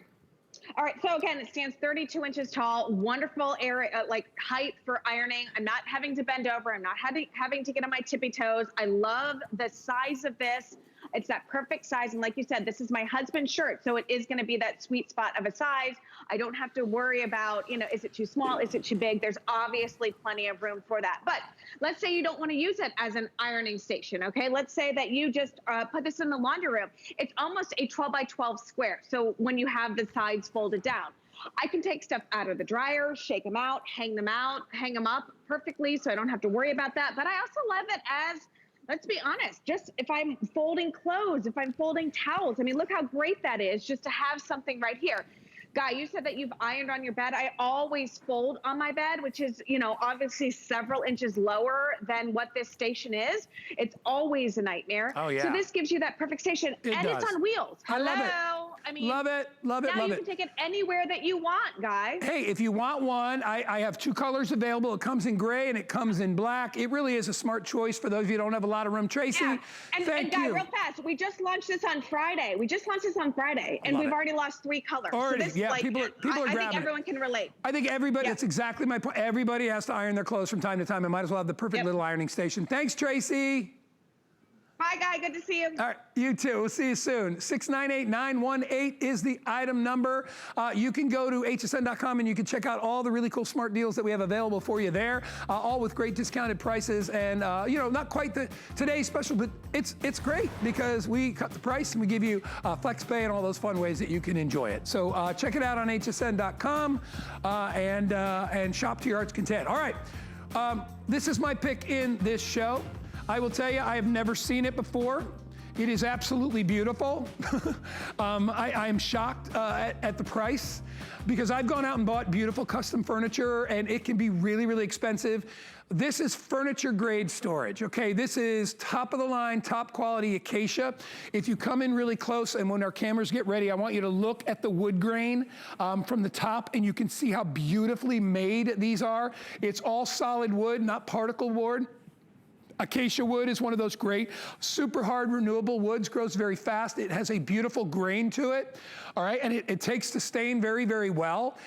All right, so again, it stands 32 inches tall, wonderful area, like height for ironing. I'm not having to bend over. I'm not having to get on my tippy toes. I love the size of this. It's that perfect size. And like you said, this is my husband's shirt. So it is going to be that sweet spot of a size. I don't have to worry about, is it too small? Is it too big? There's obviously plenty of room for that. But let's say you don't want to use it as an ironing station. Okay. Let's say that you just put this in the laundry room. It's almost a 12 by 12 square. So when you have the sides folded down, I can take stuff out of the dryer, shake them out, hang them up perfectly. So I don't have to worry about that. But I also love it as, let's be honest, just if I'm folding clothes, if I'm folding towels, I mean, look how great that is just to have something right here. Guy, you said that you've ironed on your bed. I always fold on my bed, which is, obviously several inches lower than what this station is. It's always a nightmare. Oh, yeah. So this gives you that perfect station. And does. It's on wheels. I love it. I mean, love it. Now you can take it anywhere that you want, guys. Hey, if you want one, I have two colors available. It comes in gray and it comes in black. It really is a smart choice for those of you who don't have a lot of room. Tracy, yeah. thank Guy, you. real fast, we just launched this on Friday. And we've already lost 3 colors. Already, so this, yeah, people are grabbing I think everyone can relate. I think everybody, that's exactly my point. Everybody has to iron their clothes from time to time. And might as well have the perfect little ironing station. Thanks, Tracy. Bye, Guy. Good to see you. All right, you too. We'll see you soon. 698-918 is the item number. You can go to hsn.com and you can check out all the really cool smart deals that we have available for you there, all with great discounted prices. And, not quite today's special, but it's great because we cut the price and we give you flex pay and all those fun ways that you can enjoy it. So check it out on hsn.com and shop to your heart's content. All right, this is my pick in this show. I will tell you, I have never seen it before. It is absolutely beautiful. I am shocked at the price because I've gone out and bought beautiful custom furniture and it can be really, really expensive. This is furniture grade storage, okay? This is top of the line, top quality acacia. If you come in really close and when our cameras get ready, I want you to look at the wood grain from the top and you can see how beautifully made these are. It's all solid wood, not particle board. Acacia wood is one of those great, super hard, renewable woods, grows very fast. It has a beautiful grain to it, all right? And it takes to stain very, very well.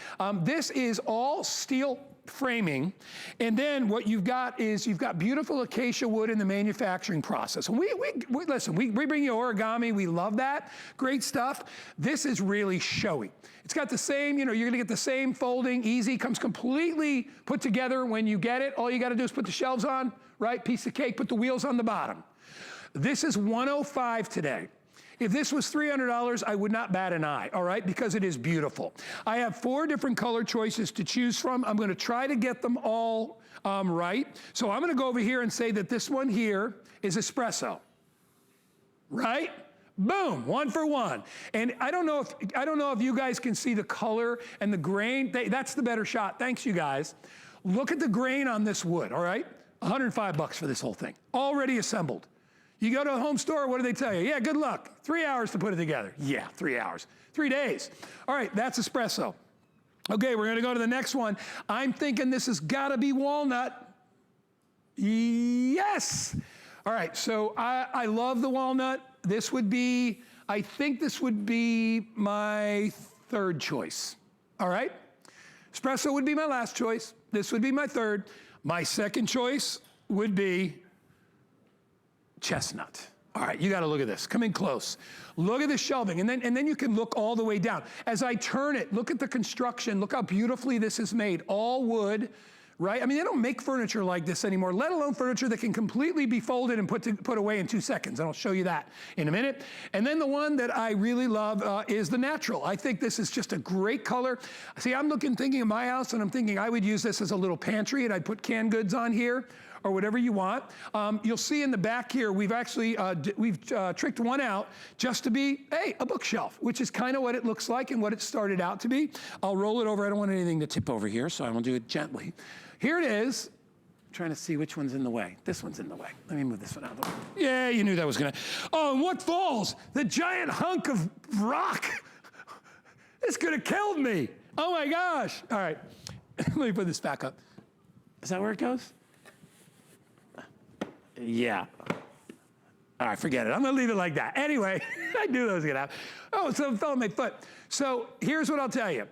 This is all steel framing. And then what you've got is you've got beautiful acacia wood in the manufacturing process. And listen, we bring you origami. We love that. Great stuff. This is really showy. It's got the same, you're going to get the same folding, easy, comes completely put together when you get it. All you got to do is put the shelves on, right? Piece of cake, put the wheels on the bottom. This is $105 today. If this was $300, I would not bat an eye, all right, because it is beautiful. I have 4 different color choices to choose from. I'm going to try to get them all right. So I'm going to go over here and say that this one here is espresso, right? Boom, 1 for 1. And I don't know if you guys can see the color and the grain. That's the better shot. Thanks, you guys. Look at the grain on this wood, all right? $105 for this whole thing, already assembled. You go to a home store, what do they tell you? Yeah, good luck. 3 hours to put it together. Yeah, 3 hours. 3 days. All right, that's espresso. Okay, we're gonna go to the next one. I'm thinking this has gotta be walnut. Yes! All right, so I love the walnut. This would be, I think this would be my third choice. All right? Espresso would be my last choice. This would be my third. My second choice would be chestnut. All right, you gotta look at this. Come in close. Look at the shelving, and then you can look all the way down. As I turn it, look at the construction. Look how beautifully this is made. All wood, right? I mean, they don't make furniture like this anymore, let alone furniture that can completely be folded and put away in 2 seconds. And I'll show you that in a minute. And then the one that I really love is the natural. I think this is just a great color. See, I'm thinking of my house, and I'm thinking I would use this as a little pantry, and I'd put canned goods on here, or whatever you want. You'll see in the back here, we've actually, tricked one out just to be, hey, a bookshelf, which is kind of what it looks like and what it started out to be. I'll roll it over. I don't want anything to tip over here, so I'm gonna do it gently. Here it is. I'm trying to see which one's in the way. This one's in the way. Let me move this one out of the way. Yeah, you knew that was gonna. Oh, and what falls? The giant hunk of rock. This could have killed me. Oh my gosh. All right, let me put this back up. Is that where it goes? Yeah. All right, forget it. I'm gonna leave it like that. Anyway, I knew that was gonna happen. Oh, so it fell on my foot. So here's what I'll tell you.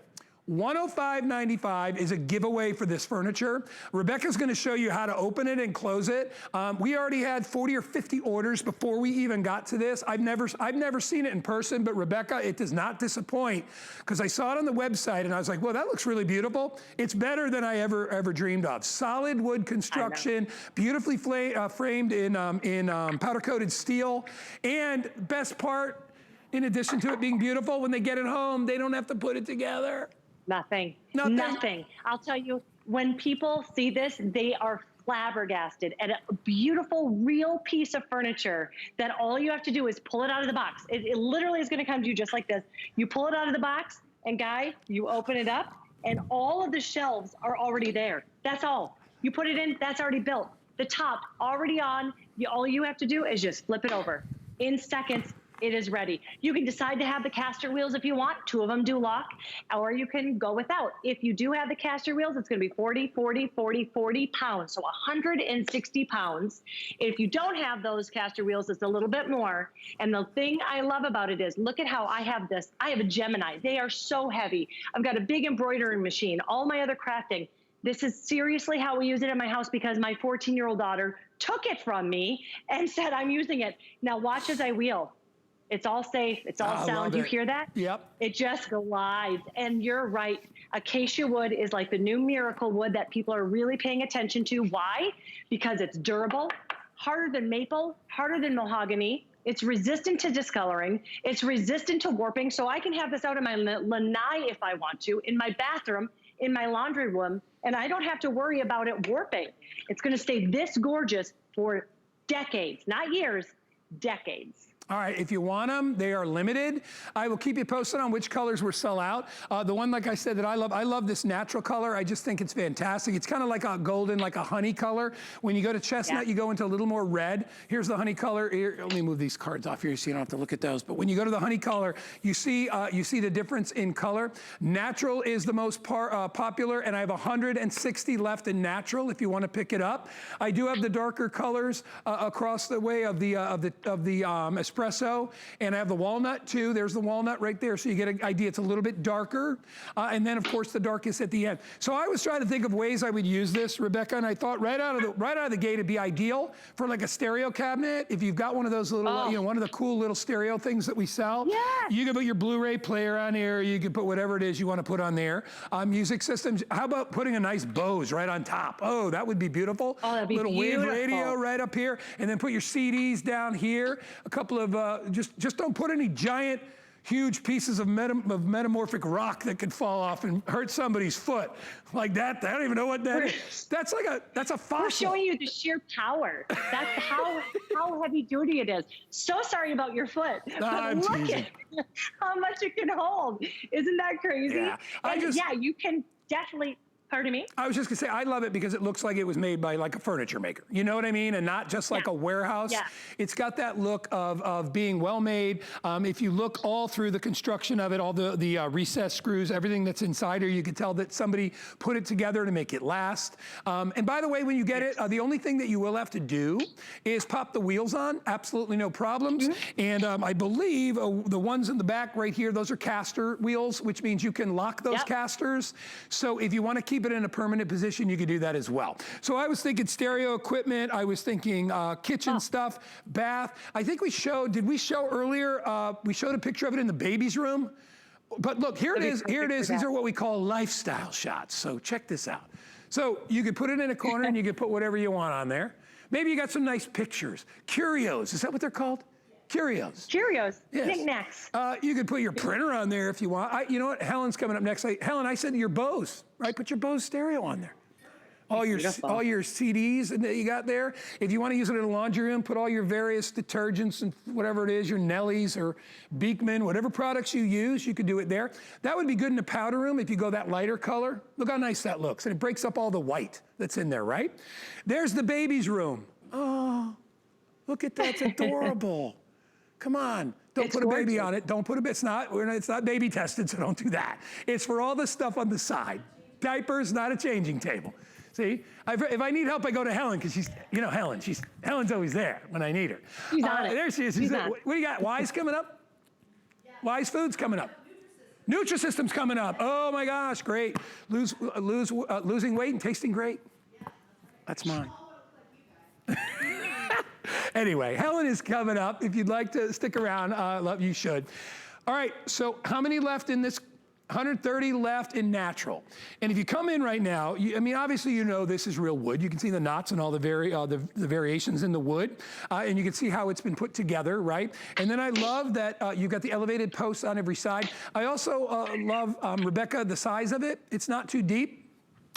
$105.95 is a giveaway for this furniture. Rebecca's gonna show you how to open it and close it. We already had 40 or 50 orders before we even got to this. I've never seen it in person, but Rebecca, it does not disappoint, because I saw it on the website and I was like, well, that looks really beautiful. It's better than I ever dreamed of. Solid wood construction, beautifully framed in powder-coated steel, and best part, in addition to it being beautiful, when they get it home, they don't have to put it together. Nothing. Nothing. Nothing. I'll tell you, when people see this, they are flabbergasted at a beautiful, real piece of furniture that all you have to do is pull it out of the box. It literally is going to come to you just like this. You pull it out of the box, and Guy, you open it up, and all of the shelves are already there. That's all. You put it in, that's already built. The top already on. All you have to do is just flip it over. In seconds, it is ready. You can decide to have the caster wheels if you want. 2 of them do lock, or you can go without. If you do have the caster wheels, it's gonna be 40 pounds, so 160 pounds. If you don't have those caster wheels, it's a little bit more. And the thing I love about it is, look at how I have this. I have a Gemini. They are so heavy. I've got a big embroidering machine, all my other crafting. This is seriously how we use it in my house, because my 14-year-old daughter took it from me and said, I'm using it. Now watch as I wheel. It's all safe. It's all sound. You hear that? Yep. It just glides. And you're right. Acacia wood is like the new miracle wood that people are really paying attention to. Why? Because it's durable, harder than maple, harder than mahogany. It's resistant to discoloring. It's resistant to warping. So I can have this out in my lanai if I want to, in my bathroom, in my laundry room, and I don't have to worry about it warping. It's going to stay this gorgeous for decades, not years, decades. All right, if you want them, they are limited. I will keep you posted on which colors will sell out. The one, like I said, that I love this natural color. I just think it's fantastic. It's kind of like a golden, like a honey color. When you go to chestnut, you go into a little more red. Here's the honey color. Here, let me move these cards off here so you don't have to look at those. But when you go to the honey color, you see the difference in color. Natural is the most popular, and I have 160 left in natural if you want to pick it up. I do have the darker colors across the way of the espresso, and I have the walnut too. There's the walnut right there, so you get an idea. It's a little bit darker, and then of course the darkest at the end. So I was trying to think of ways I would use this, Rebecca, and I thought right out of the gate it'd be ideal for like a stereo cabinet. If you've got one of those little, one of the cool little stereo things that we sell, you can put your Blu-ray player on here. You can put whatever it is you want to put on there. Music systems. How about putting a nice Bose right on top? Oh, that would be beautiful. Oh, that'd be little beautiful. wave radio right up here, and then put your CDs down here. A couple of just don't put any giant, huge pieces of metamorphic rock that could fall off and hurt somebody's foot like that. I don't even know what that is. That's a fossil. We're showing you the sheer power. That's how heavy duty it is. So sorry about your foot. I'm look teasing. at how much it can hold. Isn't that crazy? Yeah. And yeah, you can definitely Pardon me? I was just gonna say, I love it because it looks like it was made by like a furniture maker. You know what I mean? And not just like a warehouse. Yeah. It's got that look of being well made. If you look all through the construction of it, all the recessed screws, everything that's inside here, you can tell that somebody put it together to make it last. And by the way, when you get it, the only thing that you will have to do is pop the wheels on. Absolutely no problems. And I believe the ones in the back right here, those are caster wheels, which means you can lock those casters. So if you want to keep it in a permanent position, you could do that as well. So I was thinking stereo equipment. I was thinking kitchen stuff, bath. I think we showed, did we show earlier? We showed a picture of it in the baby's room. But look, here it is. Here it is. These are what we call lifestyle shots. So check this out. So you could put it in a corner and you could put whatever you want on there. Maybe you got some nice pictures. Curios. Is that what they're called? Curios. Curios. Yes. Knickknacks. You could put your printer on there if you want. You know what? Helen's coming up next. Helen, I said your Bose, right? Put your Bose stereo on there. All your CDs that you got there. If you want to use it in a laundry room, put all your various detergents and whatever it is, your Nellies or Beekman, whatever products you use, you could do it there. That would be good in a powder room if you go that lighter color. Look how nice that looks. And it breaks up all the white that's in there, right? There's the baby's room. Oh, look at that. It's adorable. Come on. Don't put a baby on it. Don't put a, it's not baby tested, so don't do that. It's for all the stuff on the side. Diapers, not a changing table. See, if I need help, I go to Helen because she's, you know, Helen's always there when I need her. She's on it. There she is. What do you got? Wise coming up? Yeah. Wise Foods coming up. Nutrisystem's coming up. Oh my gosh, great. Losing weight and tasting great. Yeah. That's mine. Anyway, Helen is coming up. If you'd like to stick around, you should. All right, so how many left in this? 130 left in natural. And if you come in right now, I mean, obviously you know this is real wood. You can see the knots and all the variations in the wood. And you can see how it's been put together, right? And then I love that you've got the elevated posts on every side. I also love, Rebecca, the size of it. It's not too deep.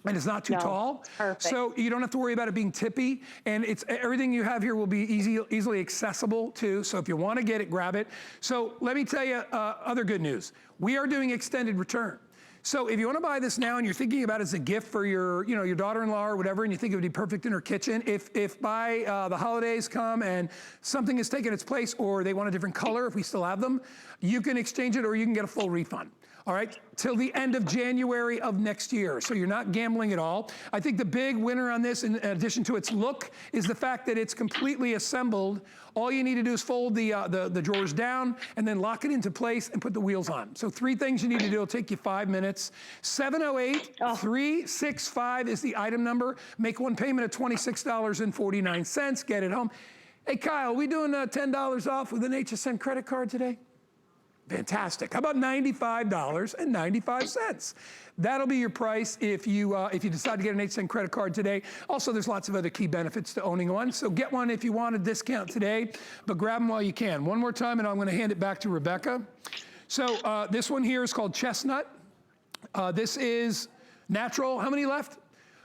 And it's not too tall. Perfect. So you don't have to worry about it being tippy. And it's everything you have here will be easily accessible too. So if you want to get it, grab it. So let me tell you other good news. We are doing extended return. So if you want to buy this now and you're thinking about it as a gift for your, your daughter-in-law or whatever, and you think it would be perfect in her kitchen, if by the holidays come and something has taken its place or they want a different color, if we still have them, you can exchange it or you can get a full refund. All right, till the end of January of next year. So you're not gambling at all. I think the big winner on this, in addition to its look, is the fact that it's completely assembled. All you need to do is fold the drawers down and then lock it into place and put the wheels on. So 3 things you need to do. It'll take you 5 minutes. 708-365 is the item number. Make one payment of $26.49. Get it home. Hey, Kyle, are we doing $10 off with an HSN credit card today? Fantastic. How about $95.95? That'll be your price if you decide to get an HSN credit card today. Also, there's lots of other key benefits to owning one. So get one if you want a discount today, but grab them while you can. One more time, and I'm going to hand it back to Rebecca. So this one here is called Chestnut. This is natural. How many left?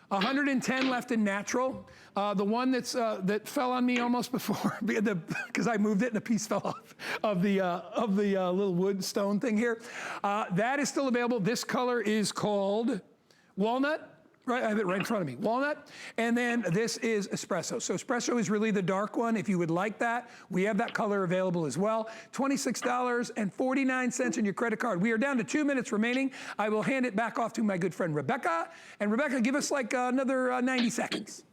110 left in natural. The one that fell on me almost before, because I moved it and a piece fell off of the little wood stone thing here. That is still available. This color is called walnut. Right, I have it right in front of me. Walnut, and then this is espresso. So espresso is really the dark one. If you would like that, we have that color available as well. $26.49 in your credit card. We are down to 2 minutes remaining. I will hand it back off to my good friend Rebecca. And Rebecca, give us like another 90 seconds.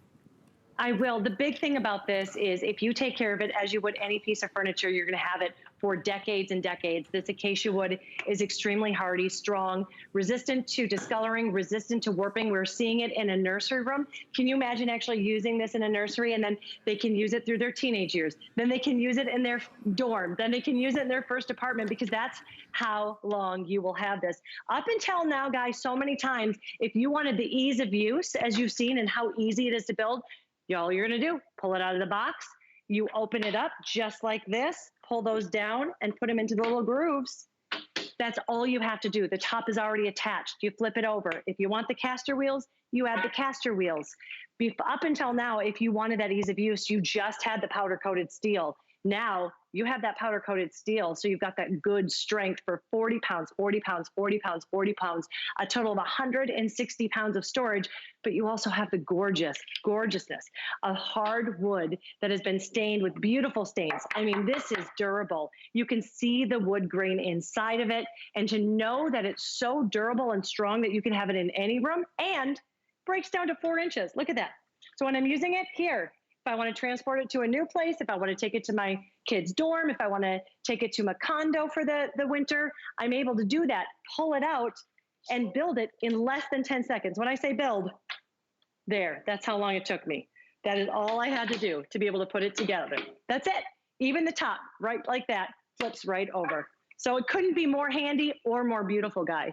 I will. The big thing about this is if you take care of it as you would any piece of furniture, you're going to have it for decades and decades. This acacia wood is extremely hardy, strong, resistant to discoloring, resistant to warping. We're seeing it in a nursery room. Can you imagine actually using this in a nursery, and then they can use it through their teenage years? Then they can use it in their dorm. Then they can use it in their first apartment, because that's how long you will have this. Up until now, guys, so many times, if you wanted the ease of use, as you've seen, and how easy it is to build, all you're going to do, pull it out of the box. You open it up just like this, pull those down and put them into the little grooves. That's all you have to do. The top is already attached. You flip it over. If you want the caster wheels, you add the caster wheels. Up until now, if you wanted that ease of use, you just had the powder coated steel. Now you have that powder coated steel. So you've got that good strength for 40 pounds, 40 pounds, 40 pounds, 40 pounds, a total of 160 pounds of storage. But you also have the gorgeousness of hard wood that has been stained with beautiful stains. I mean, this is durable. You can see the wood grain inside of it. And to know that it's so durable and strong that you can have it in any room and breaks down to 4 inches. Look at that. So when I'm using it here, if I want to transport it to a new place, if I want to take it to my kid's dorm, if I want to take it to my condo for the winter, I'm able to do that, pull it out and build it in less than 10 seconds. When I say build, there, that's how long it took me. That is all I had to do to be able to put it together. That's it. Even the top, right like that, flips right over. So it couldn't be more handy or more beautiful, guys.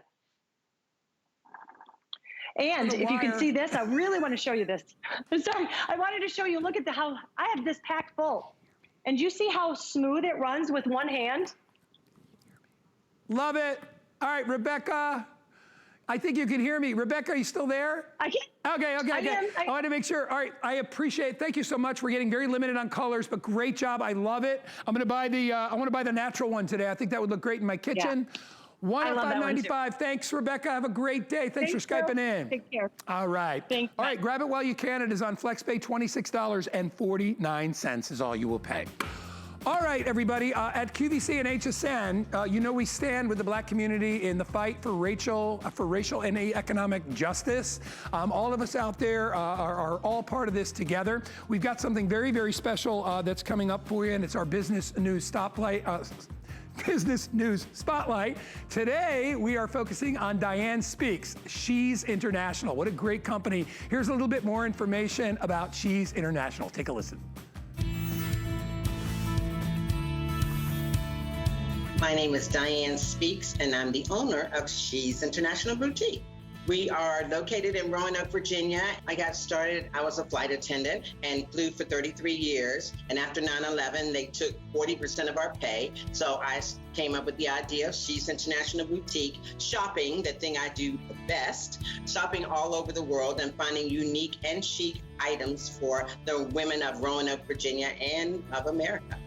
And if you can see this, I really want to show you this. Sorry, I wanted to show you, look at how I have this packed full. And you see how smooth it runs with one hand? Love it. All right, Rebecca, I think you can hear me. Rebecca, are you still there? I can. Okay. I want to make sure. All right, I appreciate. Thank you so much. We're getting very limited on colors, but great job. I love it. I'm going to buy the. I want to buy the natural one today. I think that would look great in my kitchen. Yeah. One at $5.95. Thanks, Rebecca. Have a great day. Thanks for Skyping in. Take care. All right. Thanks. All right, grab it while you can. It is on FlexPay. $26.49 is all you will pay. All right, everybody. At QVC and HSN, you know we stand with the Black community in the fight for racial and economic justice. All of us out there are all part of this together. We've got something very, very special that's coming up for you, and it's our business news Business News Spotlight. Today, we are focusing on Diane Speaks, She's International. What a great company. Here's a little bit more information about She's International. Take a listen. My name is Diane Speaks, and I'm the owner of She's International Boutique. We are located in Roanoke, Virginia. I got started, I was a flight attendant and flew for 33 years. And after 9/11, they took 40% of our pay. So I came up with the idea of She's International Boutique, shopping, the thing I do the best, shopping all over the world and finding unique and chic items for the women of Roanoke, Virginia, and of America.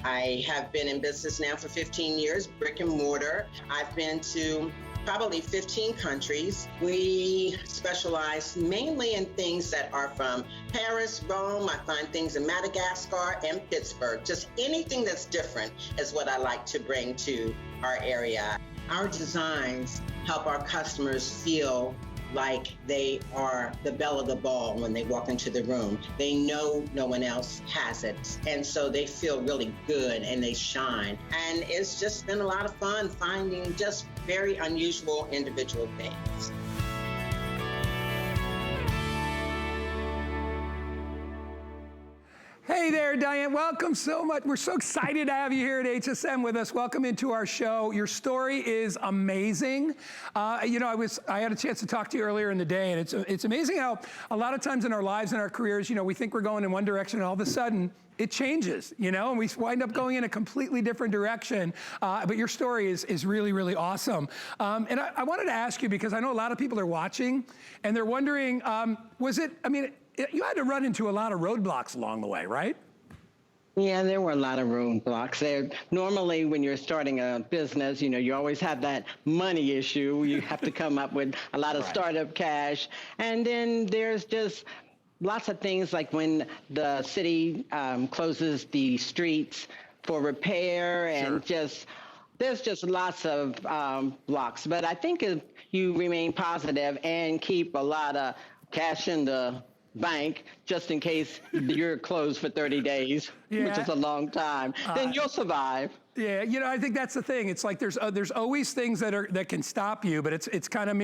I have been in business now for 15 years, brick and mortar. I've been to probably 15 countries. We specialize mainly in things that are from Paris, Rome. I find things in Madagascar and Pittsburgh. Just anything that's different is what I like to bring to our area. Our designs help our customers feel like they are the belle of the ball when they walk into the room. They know no one else has it. And so they feel really good and they shine. And it's just been a lot of fun finding just very unusual individual things. Hey there, Diane. Welcome so much. We're so excited to have you here at HSN with us. Welcome into our show. Your story is amazing. You know, I had a chance to talk to you earlier in the day, and it's amazing how a lot of times in our lives and our careers, you know, we think we're going in one direction, and all of a sudden, it changes, you know, and we wind up going in a completely different direction. But your story is really, really awesome. And I wanted to ask you, because I know a lot of people are watching, and they're wondering, you had to run into a lot of roadblocks along the way, right? Yeah, there were a lot of roadblocks. Normally, when you're starting a business, you know, you always have that money issue. You have to come up with a lot of startup cash. And then there's just lots of things like when the city closes the streets for repair and there's just lots of blocks. But I think if you remain positive and keep a lot of cash in the bank just in case you're closed for 30 days, which is a long time, then you'll survive. Yeah, you know, I think that's the thing. It's like there's always things that can stop you, but it's kind of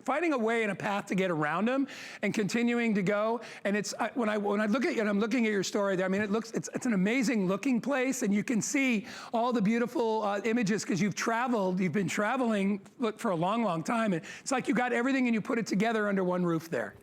finding a way and a path to get around them and continuing to go. And it's when I look at you and I'm looking at your story there, I mean, it's an amazing looking place, and you can see all the beautiful images because you've been traveling for a long, long time, and it's like you got everything and you put it together under one roof there.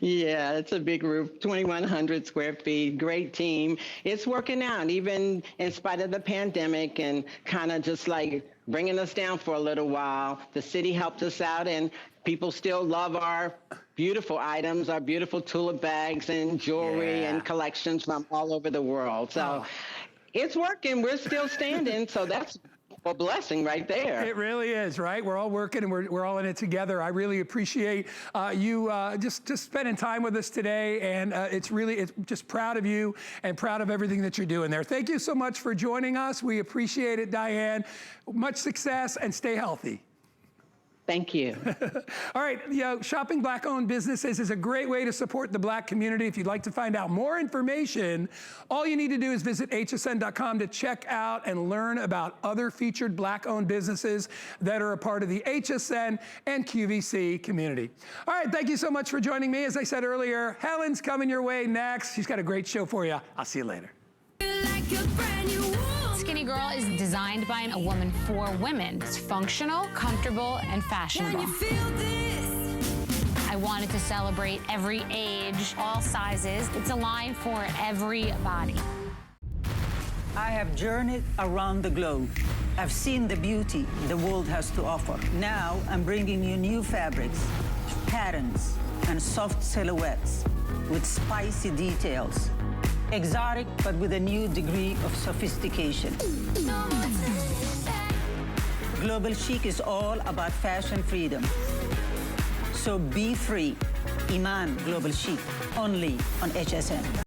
Yeah, it's a big roof, 2,100 square feet, great team. It's working out, even in spite of the pandemic and kind of just like bringing us down for a little while. The city helped us out, and people still love our beautiful items, our beautiful tulip bags and jewelry and collections from all over the world. So It's working. We're still standing, so that's a blessing right there. It really is, right? We're all working and we're all in it together. I really appreciate you just spending time with us today, and it's just proud of you and proud of everything that you're doing there. Thank you so much for joining us. We appreciate it, Diane. Much success and stay healthy. Thank you. All right, shopping Black-owned businesses is a great way to support the Black community. If you'd like to find out more information, all you need to do is visit hsn.com to check out and learn about other featured Black-owned businesses that are a part of the HSN and QVC community. All right, thank you so much for joining me. As I said earlier, Helen's coming your way next. She's got a great show for you. I'll see you later. Skinnygirl is designed by a woman for women. It's functional, comfortable, and fashionable. Can you feel this? I wanted to celebrate every age, all sizes. It's a line for every body. I have journeyed around the globe. I've seen the beauty the world has to offer. Now I'm bringing you new fabrics, patterns, and soft silhouettes with spicy details. Exotic, but with a new degree of sophistication. Global chic is all about fashion freedom. So be free. Iman Global Chic, only on HSN.